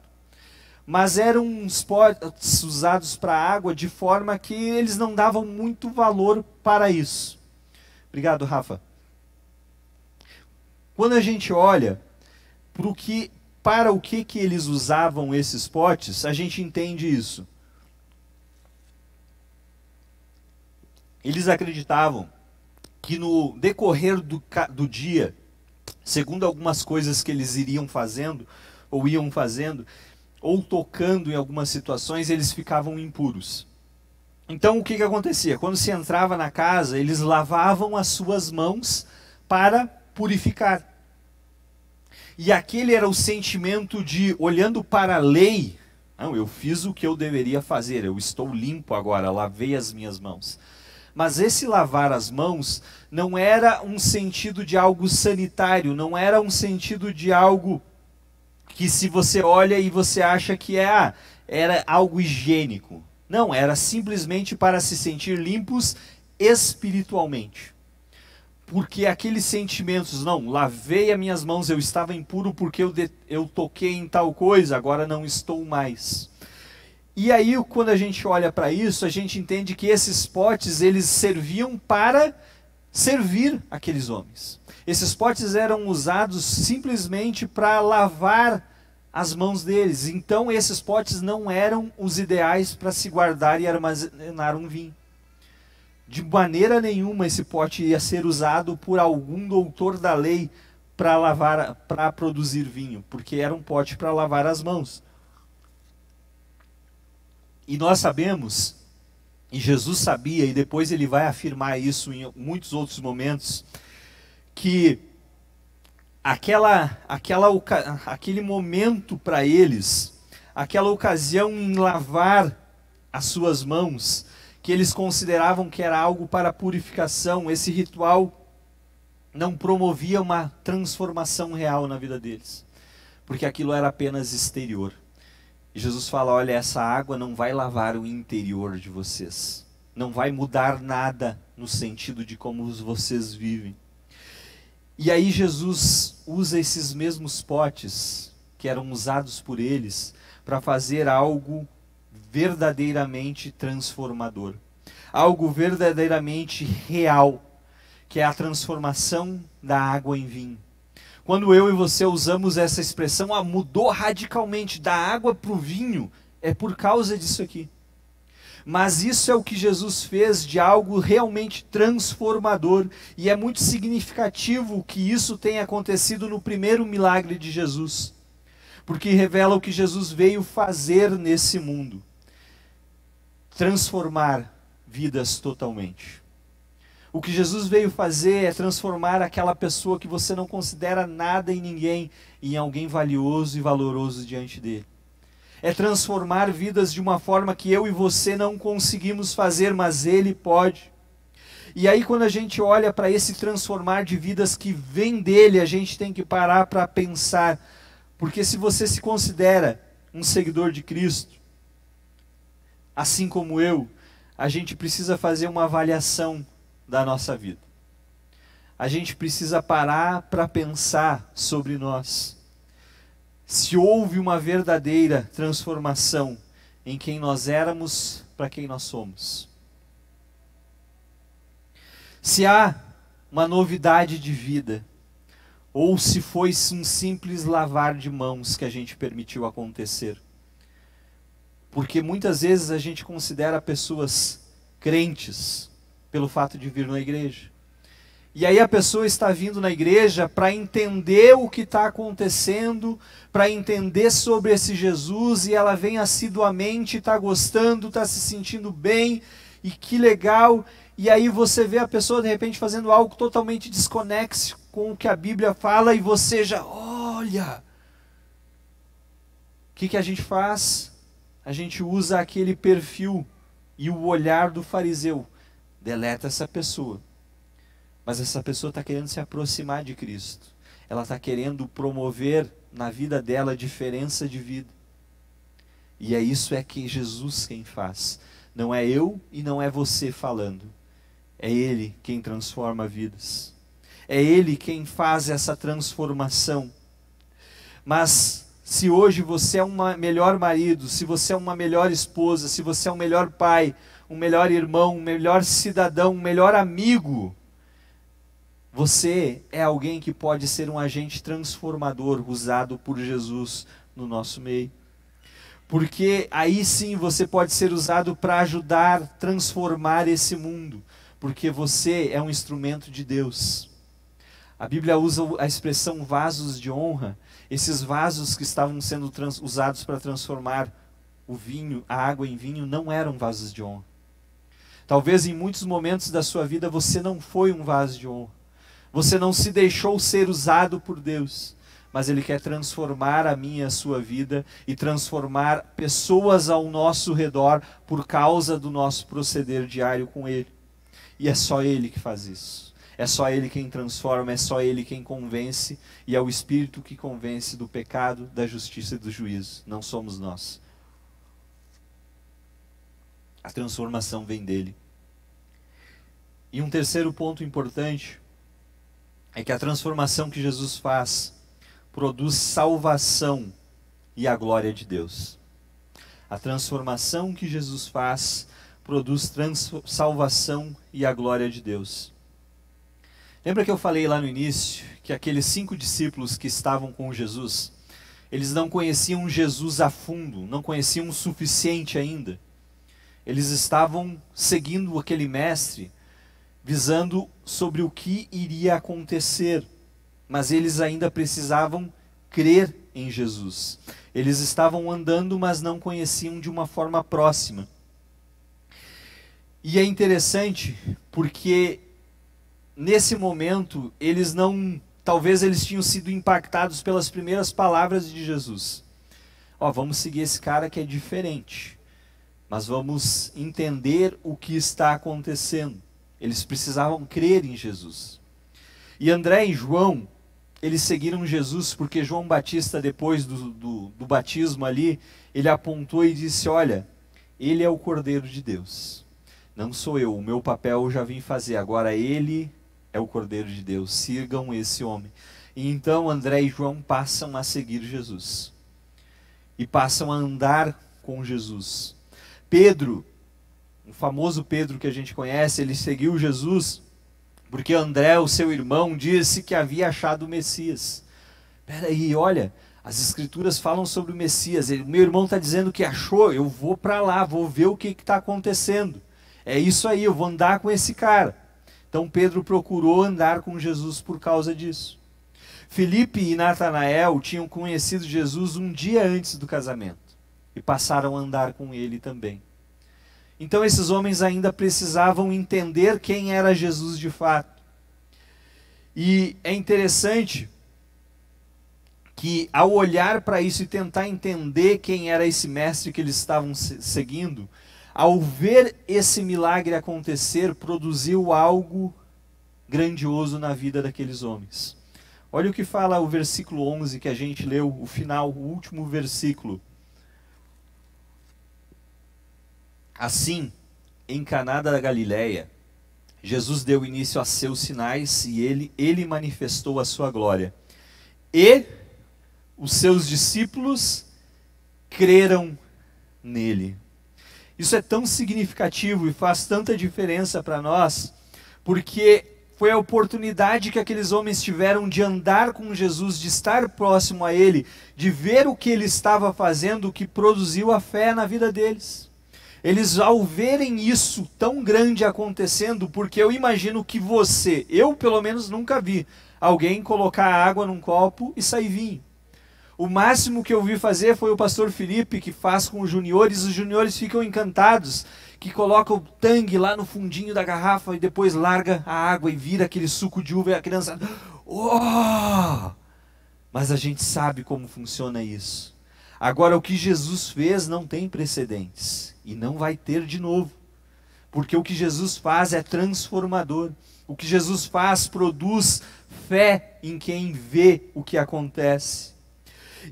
Mas eram uns potes usados para água de forma que eles não davam muito valor para isso. Obrigado, Rafa. Quando a gente olha para o que eles usavam esses potes, a gente entende isso. Eles acreditavam que no decorrer do dia, segundo algumas coisas que eles iriam fazendo, ou tocando em algumas situações, eles ficavam impuros. Então o que acontecia? Quando se entrava na casa, eles lavavam as suas mãos para purificar. E aquele era o sentimento de, olhando para a lei, não, eu fiz o que eu deveria fazer, eu estou limpo agora, lavei as minhas mãos. Mas esse lavar as mãos não era um sentido de algo sanitário, não era um sentido de algo que se você olha e você acha que era algo higiênico. Não, era simplesmente para se sentir limpos espiritualmente. Porque aqueles sentimentos, não, lavei as minhas mãos, eu estava impuro porque eu toquei em tal coisa, agora não estou mais. E aí, quando a gente olha para isso, a gente entende que esses potes, eles serviam para servir aqueles homens. Esses potes eram usados simplesmente para lavar as mãos deles. Então, esses potes não eram os ideais para se guardar e armazenar um vinho. De maneira nenhuma esse pote ia ser usado por algum doutor da lei para produzir vinho, porque era um pote para lavar as mãos. E nós sabemos, e Jesus sabia, e depois ele vai afirmar isso em muitos outros momentos, que aquele momento para eles, aquela ocasião em lavar as suas mãos, que eles consideravam que era algo para purificação, esse ritual não promovia uma transformação real na vida deles, porque aquilo era apenas exterior. E Jesus fala, olha, essa água não vai lavar o interior de vocês, não vai mudar nada no sentido de como vocês vivem. E aí Jesus usa esses mesmos potes que eram usados por eles para fazer algo verdadeiramente transformador, algo verdadeiramente real, que é a transformação da água em vinho. Quando eu e você usamos essa expressão, mudou radicalmente da água para o vinho, é por causa disso aqui. Mas isso é o que Jesus fez de algo realmente transformador, e é muito significativo que isso tenha acontecido no primeiro milagre de Jesus, porque revela o que Jesus veio fazer nesse mundo. Transformar vidas totalmente. O que Jesus veio fazer é transformar aquela pessoa que você não considera nada em ninguém, em alguém valioso e valoroso diante dele. É transformar vidas de uma forma que eu e você não conseguimos fazer, mas ele pode. E aí quando a gente olha para esse transformar de vidas que vem dele, a gente tem que parar para pensar, porque se você se considera um seguidor de Cristo, assim como eu, a gente precisa fazer uma avaliação da nossa vida. A gente precisa parar para pensar sobre nós. Se houve uma verdadeira transformação em quem nós éramos para quem nós somos. Se há uma novidade de vida, ou se foi um simples lavar de mãos que a gente permitiu acontecer. Porque muitas vezes a gente considera pessoas crentes pelo fato de vir na igreja. E aí a pessoa está vindo na igreja para entender o que está acontecendo, para entender sobre esse Jesus, e ela vem assiduamente, está gostando, está se sentindo bem, e que legal. E aí você vê a pessoa de repente fazendo algo totalmente desconexo com o que a Bíblia fala, e você já, olha! O que a gente faz? A gente usa aquele perfil e o olhar do fariseu. Deleta essa pessoa. Mas essa pessoa está querendo se aproximar de Cristo. Ela está querendo promover na vida dela diferença de vida. E é isso que Jesus quem faz. Não é eu e não é você falando. É Ele quem transforma vidas. É Ele quem faz essa transformação. Mas se hoje você é um melhor marido, se você é uma melhor esposa, se você é um melhor pai, um melhor irmão, um melhor cidadão, um melhor amigo, você é alguém que pode ser um agente transformador usado por Jesus no nosso meio. Porque aí sim você pode ser usado para ajudar a transformar esse mundo. Porque você é um instrumento de Deus. A Bíblia usa a expressão vasos de honra. Esses vasos que estavam sendo usados para transformar o vinho, a água em vinho, não eram vasos de honra. Talvez em muitos momentos da sua vida você não foi um vaso de honra. Você não se deixou ser usado por Deus. Mas Ele quer transformar a minha e a sua vida e transformar pessoas ao nosso redor por causa do nosso proceder diário com Ele. E é só Ele que faz isso. É só Ele quem transforma, é só Ele quem convence, e é o Espírito que convence do pecado, da justiça e do juízo. Não somos nós. A transformação vem dEle. E um terceiro ponto importante é que a transformação que Jesus faz produz salvação e a glória de Deus. A transformação que Jesus faz produz salvação e a glória de Deus. Lembra que eu falei lá no início que aqueles 5 discípulos que estavam com Jesus, eles não conheciam Jesus a fundo, não conheciam o suficiente ainda. Eles estavam seguindo aquele mestre, visando sobre o que iria acontecer, mas eles ainda precisavam crer em Jesus. Eles estavam andando, mas não conheciam de uma forma próxima. E é interessante porque nesse momento eles não, talvez eles tinham sido impactados pelas primeiras palavras de Jesus. Vamos seguir esse cara que é diferente, mas vamos entender o que está acontecendo. Eles precisavam crer em Jesus. E André e João, eles seguiram Jesus porque João Batista, depois do batismo ali, ele apontou e disse, olha, ele é o Cordeiro de Deus. Não sou eu, o meu papel eu já vim fazer, agora ele é o Cordeiro de Deus, sigam esse homem. E então André e João passam a seguir Jesus. E passam a andar com Jesus. Pedro, o famoso Pedro que a gente conhece, ele seguiu Jesus porque André, o seu irmão, disse que havia achado o Messias. Peraí, olha, as escrituras falam sobre o Messias, meu irmão está dizendo que achou, eu vou para lá, vou ver o que está acontecendo. É isso aí, eu vou andar com esse cara. Então Pedro procurou andar com Jesus por causa disso. Filipe e Natanael tinham conhecido Jesus um dia antes do casamento e passaram a andar com ele também. Então esses homens ainda precisavam entender quem era Jesus de fato. E é interessante que ao olhar para isso e tentar entender quem era esse mestre que eles estavam seguindo, ao ver esse milagre acontecer, produziu algo grandioso na vida daqueles homens. Olha o que fala o versículo 11 que a gente leu, o final, o último versículo. Assim, em Caná da Galileia, Jesus deu início a seus sinais e ele manifestou a sua glória. E os seus discípulos creram nele. Isso é tão significativo e faz tanta diferença para nós, porque foi a oportunidade que aqueles homens tiveram de andar com Jesus, de estar próximo a ele, de ver o que ele estava fazendo, que produziu a fé na vida deles. Eles, ao verem isso tão grande acontecendo, porque eu imagino que eu pelo menos nunca vi alguém colocar água num copo e sair vinho. O máximo que eu vi fazer foi o pastor Felipe, que faz com os juniores ficam encantados, que coloca o tangue lá no fundinho da garrafa e depois larga a água e vira aquele suco de uva e a criança... Oh! Mas a gente sabe como funciona isso. Agora, o que Jesus fez não tem precedentes e não vai ter de novo, porque o que Jesus faz é transformador. O que Jesus faz produz fé em quem vê o que acontece.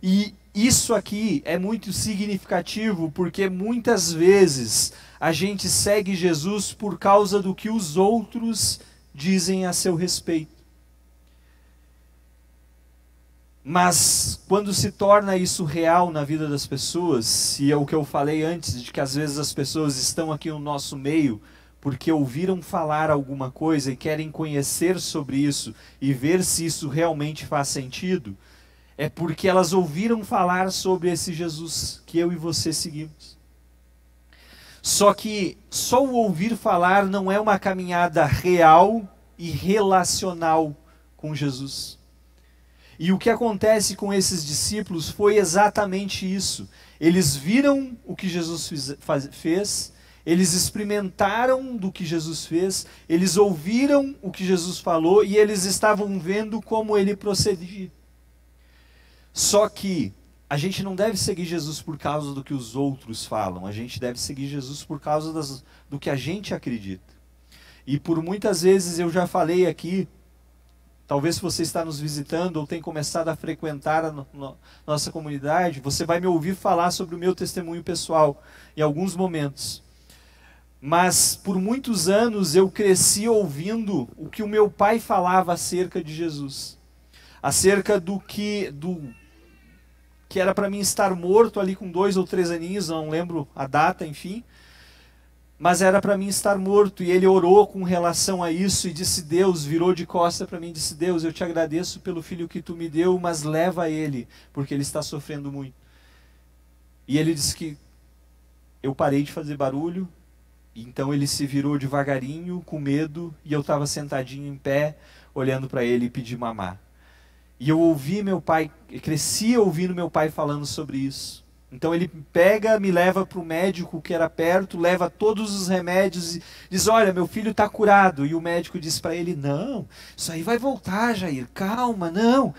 E isso aqui é muito significativo, porque muitas vezes a gente segue Jesus por causa do que os outros dizem a seu respeito. Mas quando se torna isso real na vida das pessoas, e é o que eu falei antes, de que às vezes as pessoas estão aqui no nosso meio porque ouviram falar alguma coisa e querem conhecer sobre isso e ver se isso realmente faz sentido, é porque elas ouviram falar sobre esse Jesus que eu e você seguimos. Só que só o ouvir falar não é uma caminhada real e relacional com Jesus. E o que acontece com esses discípulos foi exatamente isso. Eles viram o que Jesus fez, eles experimentaram do que Jesus fez, eles ouviram o que Jesus falou e eles estavam vendo como ele procedia. Só que a gente não deve seguir Jesus por causa do que os outros falam, a gente deve seguir Jesus por causa do que a gente acredita. E por muitas vezes eu já falei aqui, talvez se você está nos visitando ou tem começado a frequentar a nossa comunidade, você vai me ouvir falar sobre o meu testemunho pessoal em alguns momentos. Mas por muitos anos eu cresci ouvindo o que o meu pai falava acerca de Jesus. Acerca do que era para mim estar morto ali com 2 ou 3 aninhos, não lembro a data, enfim. Mas era para mim estar morto, e ele orou com relação a isso e disse: Deus, virou de costa para mim e disse: Deus, eu te agradeço pelo filho que tu me deu, mas leva ele, porque ele está sofrendo muito. E ele disse que eu parei de fazer barulho, então ele se virou devagarinho, com medo, e eu estava sentadinho em pé, olhando para ele e pedi mamar. E eu ouvi meu pai, cresci ouvindo meu pai falando sobre isso. Então ele pega, me leva para o médico que era perto, leva todos os remédios e diz: olha, meu filho está curado. E o médico diz para ele: não, isso aí vai voltar, Jair, calma, não.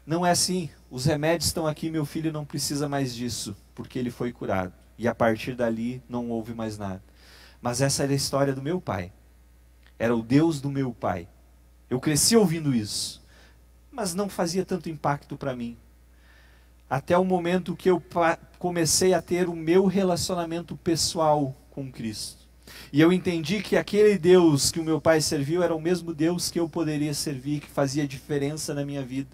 Não é assim, os remédios estão aqui, meu filho não precisa mais disso, porque ele foi curado. E a partir dali não houve mais nada. Mas essa era a história do meu pai. Era o Deus do meu pai. Eu cresci ouvindo isso, mas não fazia tanto impacto para mim. Até o momento que eu comecei a ter o meu relacionamento pessoal com Cristo. E eu entendi que aquele Deus que o meu pai serviu era o mesmo Deus que eu poderia servir, que fazia diferença na minha vida.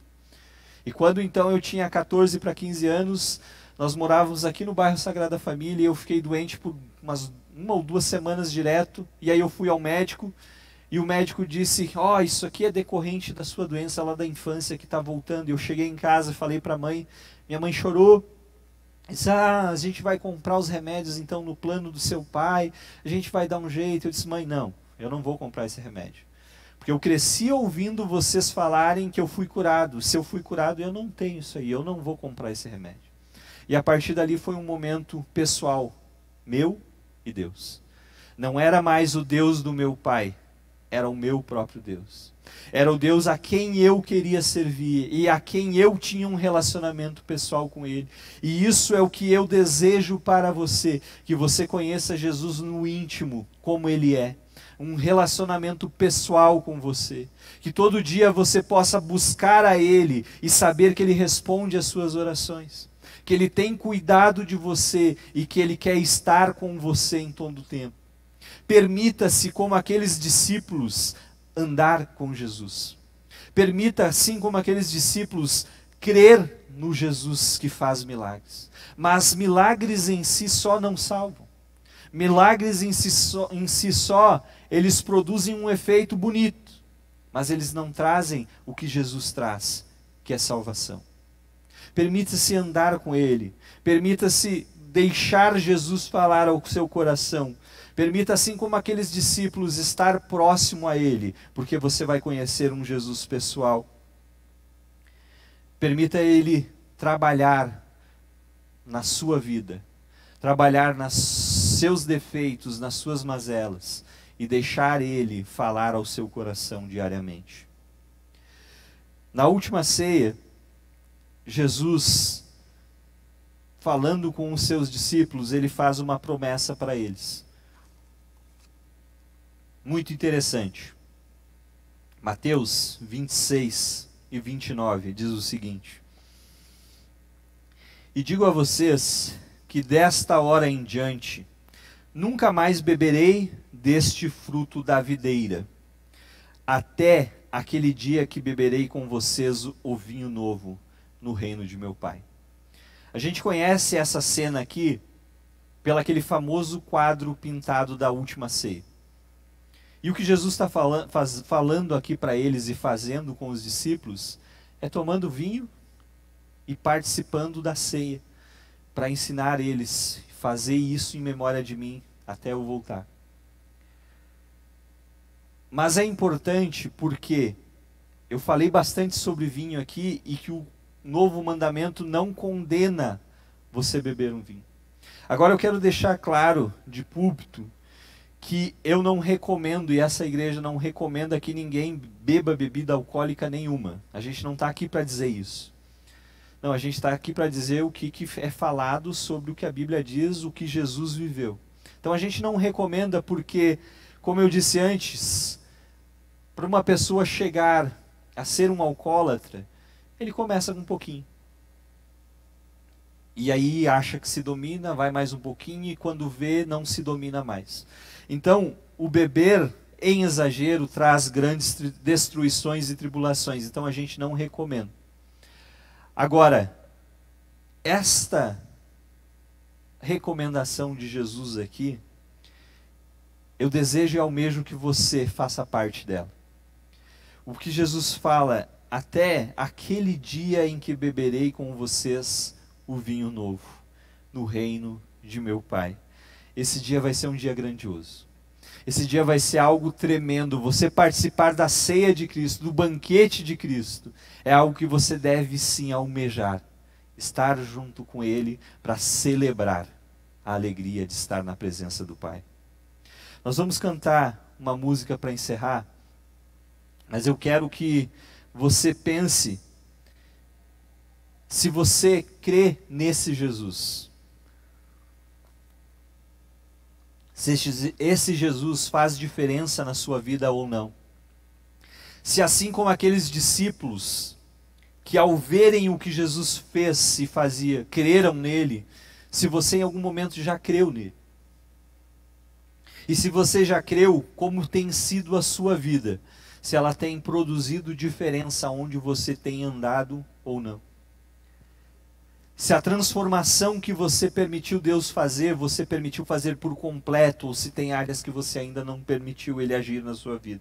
E quando então eu tinha 14 para 15 anos, nós morávamos aqui no bairro Sagrada Família e eu fiquei doente por umas 1 ou 2 semanas direto. E aí eu fui ao médico e o médico disse: ó, isso aqui é decorrente da sua doença lá da infância que está voltando. E eu cheguei em casa e falei para a mãe, minha mãe chorou. Disse: a gente vai comprar os remédios então no plano do seu pai, a gente vai dar um jeito. Eu disse: mãe, não, eu não vou comprar esse remédio. Porque eu cresci ouvindo vocês falarem que eu fui curado. Se eu fui curado, eu não tenho isso aí, eu não vou comprar esse remédio. E a partir dali foi um momento pessoal, meu e Deus. Não era mais o Deus do meu pai, era o meu próprio Deus. Era o Deus a quem eu queria servir e a quem eu tinha um relacionamento pessoal com Ele. E isso é o que eu desejo para você, que você conheça Jesus no íntimo, como Ele é. Um relacionamento pessoal com você. Que todo dia você possa buscar a Ele e saber que Ele responde às suas orações. que Ele tem cuidado de você e que Ele quer estar com você em todo o tempo. Permita-se, como aqueles discípulos, andar com Jesus. Permita, assim como aqueles discípulos, crer no Jesus que faz milagres. Mas milagres em si só não salvam. Milagres em si só, eles produzem um efeito bonito, mas eles não trazem o que Jesus traz, que é salvação. Permita-se andar com Ele, permita-se deixar Jesus falar ao seu coração, permita, assim como aqueles discípulos, estar próximo a Ele, porque você vai conhecer um Jesus pessoal. Permita Ele trabalhar na sua vida, trabalhar nos seus defeitos, nas suas mazelas, e deixar Ele falar ao seu coração diariamente. Na última ceia, Jesus, falando com os seus discípulos, Ele faz uma promessa para eles. Muito interessante. Mateus 26 e 29 diz o seguinte: E digo a vocês que desta hora em diante nunca mais beberei deste fruto da videira, até aquele dia que beberei com vocês o vinho novo no reino de meu Pai. A gente conhece essa cena aqui pelo aquele famoso quadro pintado da última ceia. E o que Jesus está falando aqui para eles e fazendo com os discípulos é tomando vinho e participando da ceia, para ensinar eles, fazer isso em memória de mim até eu voltar. Mas é importante porque eu falei bastante sobre vinho aqui e que o novo mandamento não condena você beber um vinho. Agora eu quero deixar claro de púlpito que eu não recomendo, e essa igreja não recomenda que ninguém beba bebida alcoólica nenhuma. A gente não está aqui para dizer isso. Não, a gente está aqui para dizer o que é falado sobre o que a Bíblia diz, o que Jesus viveu. Então a gente não recomenda porque, como eu disse antes, para uma pessoa chegar a ser um alcoólatra, ele começa com um pouquinho. E aí acha que se domina, vai mais um pouquinho e quando vê, não se domina mais. Então, o beber em exagero traz grandes destruições e tribulações. Então a gente não recomenda. Agora, esta recomendação de Jesus aqui, eu desejo e almejo que você faça parte dela. O que Jesus fala, até aquele dia em que beberei com vocês o vinho novo, no reino de meu Pai. Esse dia vai ser um dia grandioso. Esse dia vai ser algo tremendo. Você participar da ceia de Cristo, do banquete de Cristo, é algo que você deve sim almejar. Estar junto com Ele para celebrar a alegria de estar na presença do Pai. Nós vamos cantar uma música para encerrar, mas eu quero que você pense, se você crê nesse Jesus, se esse Jesus faz diferença na sua vida ou não. Se assim como aqueles discípulos, que ao verem o que Jesus fez e fazia, creram nele, se você em algum momento já creu nele. E se você já creu, como tem sido a sua vida, se ela tem produzido diferença onde você tem andado ou não. Se a transformação que você permitiu Deus fazer, você permitiu fazer por completo, ou se tem áreas que você ainda não permitiu Ele agir na sua vida.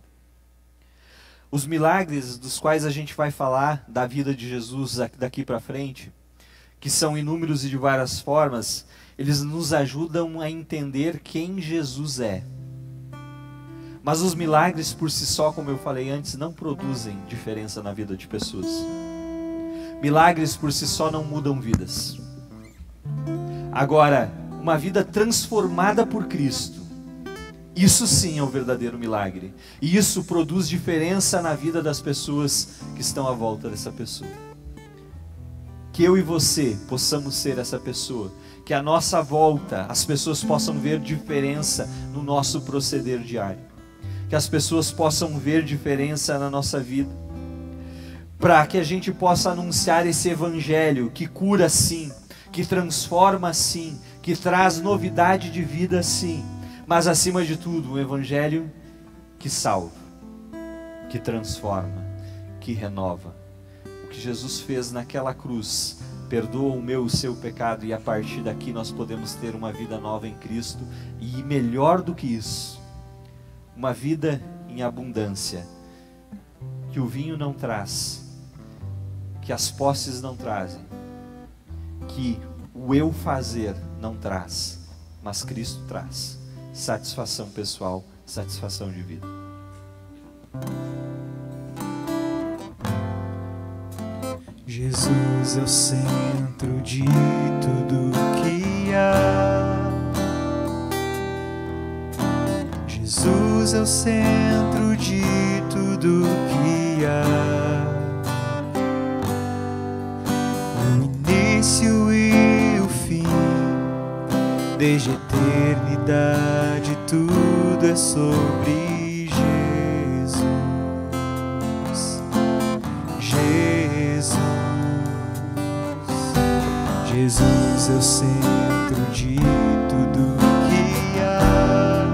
Os milagres dos quais a gente vai falar da vida de Jesus daqui para frente, que são inúmeros e de várias formas, eles nos ajudam a entender quem Jesus é. Mas os milagres por si só, como eu falei antes, não produzem diferença na vida de pessoas. Milagres por si só não mudam vidas. Agora, uma vida transformada por Cristo, isso sim é o verdadeiro milagre. E isso produz diferença na vida das pessoas que estão à volta dessa pessoa. Que eu e você possamos ser essa pessoa. Que à nossa volta as pessoas possam ver diferença no nosso proceder diário. Que as pessoas possam ver diferença na nossa vida. Para que a gente possa anunciar esse evangelho que cura sim, que transforma sim, que traz novidade de vida sim, mas acima de tudo, um evangelho que salva, que transforma, que renova. O que Jesus fez naquela cruz perdoa o meu e o seu pecado, e a partir daqui nós podemos ter uma vida nova em Cristo, e melhor do que isso, uma vida em abundância, que o vinho não traz, que as posses não trazem, que o eu fazer não traz, mas Cristo traz satisfação pessoal, satisfação de vida. Jesus é o centro de tudo que há. Jesus é o centro de tudo que há. O início e o fim, desde a eternidade, tudo é sobre Jesus. Jesus é o centro de tudo que há.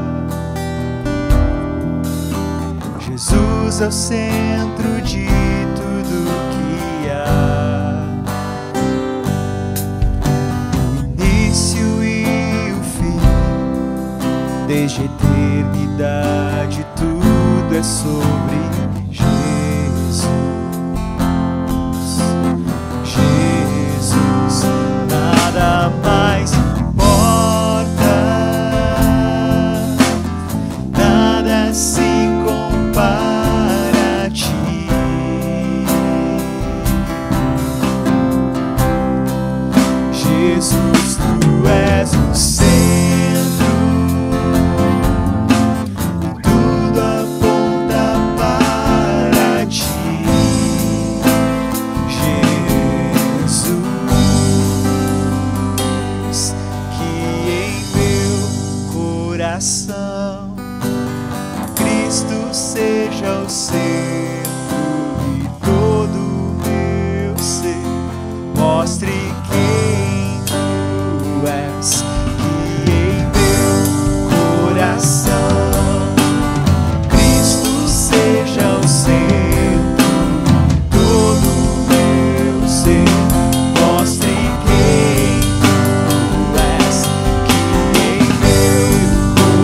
Jesus é o centro de tudo que há. O início e o fim, desde a eternidade, tudo é sobre Jesus. Nada mais importa, nada se compara a ti. Jesus, tu és o centro, e tudo aponta para ti. Cristo seja o centro de todo o meu ser, mostre quem tu és, que em meu coração Cristo seja o centro de todo o meu ser, mostre quem tu és, que em meu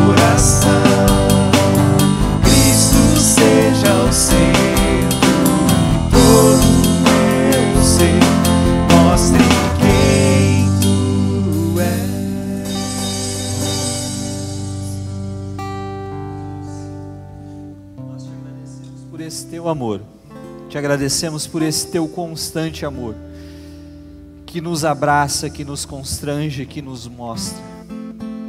coração seja o centro de todo o meu ser, mostre quem tu és. Nós te agradecemos por esse teu amor, te agradecemos por esse teu constante amor, que nos abraça, que nos constrange, que nos mostra.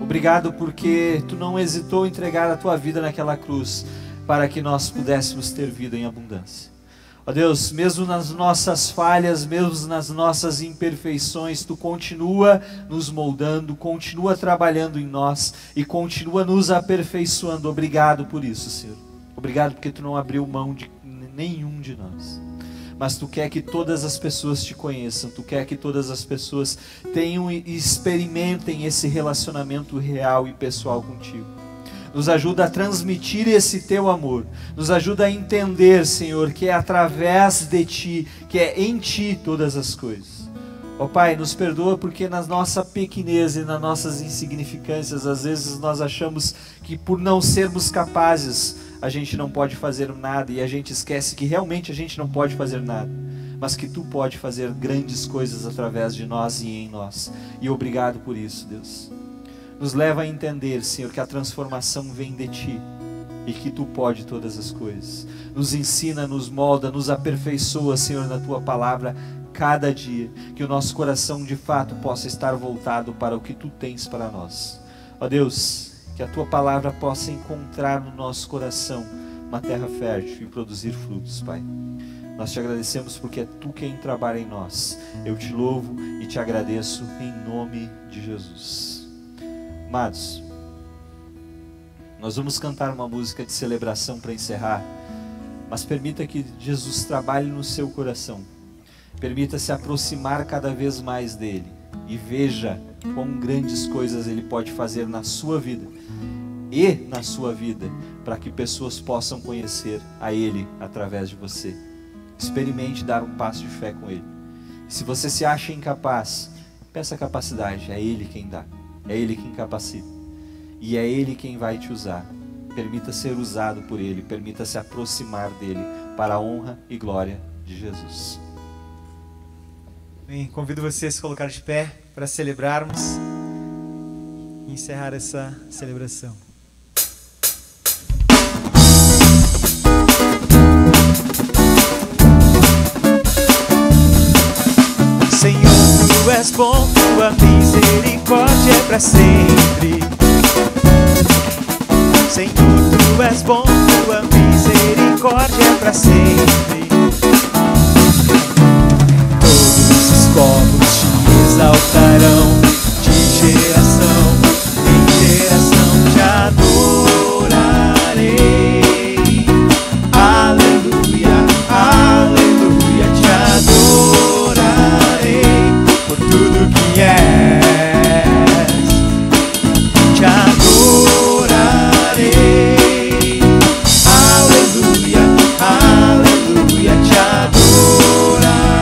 Obrigado porque tu não hesitou em entregar a tua vida naquela cruz, para que nós pudéssemos ter vida em abundância. Ó Deus, mesmo nas nossas falhas, mesmo nas nossas imperfeições, tu continua nos moldando, continua trabalhando em nós e continua nos aperfeiçoando. Obrigado por isso, Senhor. Obrigado porque tu não abriu mão de nenhum de nós. Mas tu quer que todas as pessoas te conheçam, tu quer que todas as pessoas tenham e experimentem esse relacionamento real e pessoal contigo. Nos ajuda a transmitir esse teu amor, nos ajuda a entender, Senhor, que é através de ti, que é em ti todas as coisas. Ó Pai, nos perdoa porque na nossa pequenez e nas nossas insignificâncias, às vezes nós achamos que por não sermos capazes, a gente não pode fazer nada, e a gente esquece que realmente a gente não pode fazer nada, mas que tu pode fazer grandes coisas através de nós e em nós. E obrigado por isso, Deus. Nos leva a entender, Senhor, que a transformação vem de ti e que tu pode todas as coisas. Nos ensina, nos molda, nos aperfeiçoa, Senhor, na tua palavra cada dia, que o nosso coração de fato possa estar voltado para o que tu tens para nós. Ó Deus, que a tua palavra possa encontrar no nosso coração uma terra fértil e produzir frutos, Pai. Nós te agradecemos porque é tu quem trabalha em nós. Eu te louvo e te agradeço em nome de Jesus. Amados, nós vamos cantar uma música de celebração para encerrar, mas permita que Jesus trabalhe no seu coração, permita se aproximar cada vez mais dele, e veja quão grandes coisas Ele pode fazer na sua vida e na sua vida, para que pessoas possam conhecer a Ele através de você. Experimente dar um passo de fé com Ele. Se você se acha incapaz, peça capacidade, é Ele quem dá, é Ele quem capacita, e é Ele quem vai te usar. Permita ser usado por Ele, permita se aproximar dEle, para a honra e glória de Jesus. Bem, convido você a se colocar de pé para celebrarmos e encerrar essa celebração. Senhor, Tu és bom, Tua misericórdia é para sempre. Senhor, Tu és bom, Tua misericórdia é para sempre. Todos os povos te exaltarão, de geração em geração te adorarei. Aleluia, aleluia, te adorarei por tudo que és, te adorarei. Aleluia, aleluia, te adorarei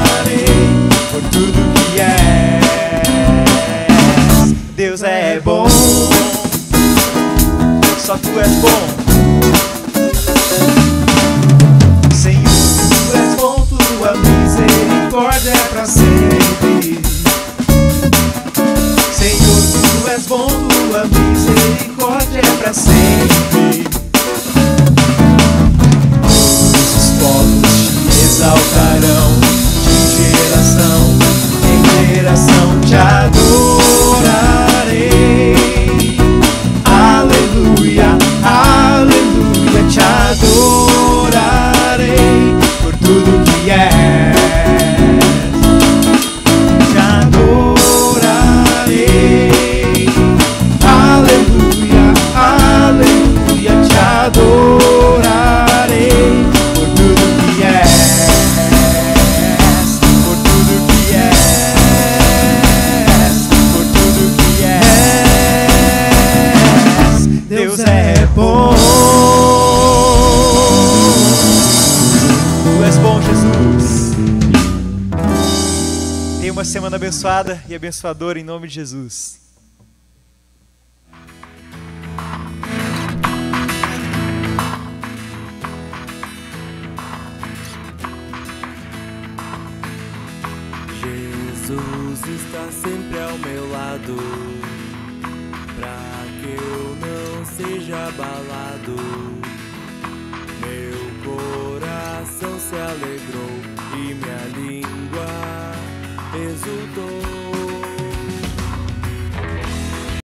por tudo que és. Deus é bom, só Tu és bom. Senhor, Tu és bom, Tua misericórdia é para sempre. Senhor, Tu és bom, Tua misericórdia é para sempre. Todos os povos te exaltarão, de geração em geração te adorarei. Aleluia, aleluia, te adorarei por tudo que és, te adorarei. Aleluia, aleluia, te adorarei por tudo que és, por tudo que és, por tudo que és. Deus é bom. Tu és bom, Jesus. Tenha uma semana abençoada e abençoadora em nome de Jesus. Jesus está sempre ao meu lado, pra que eu não seja abalado.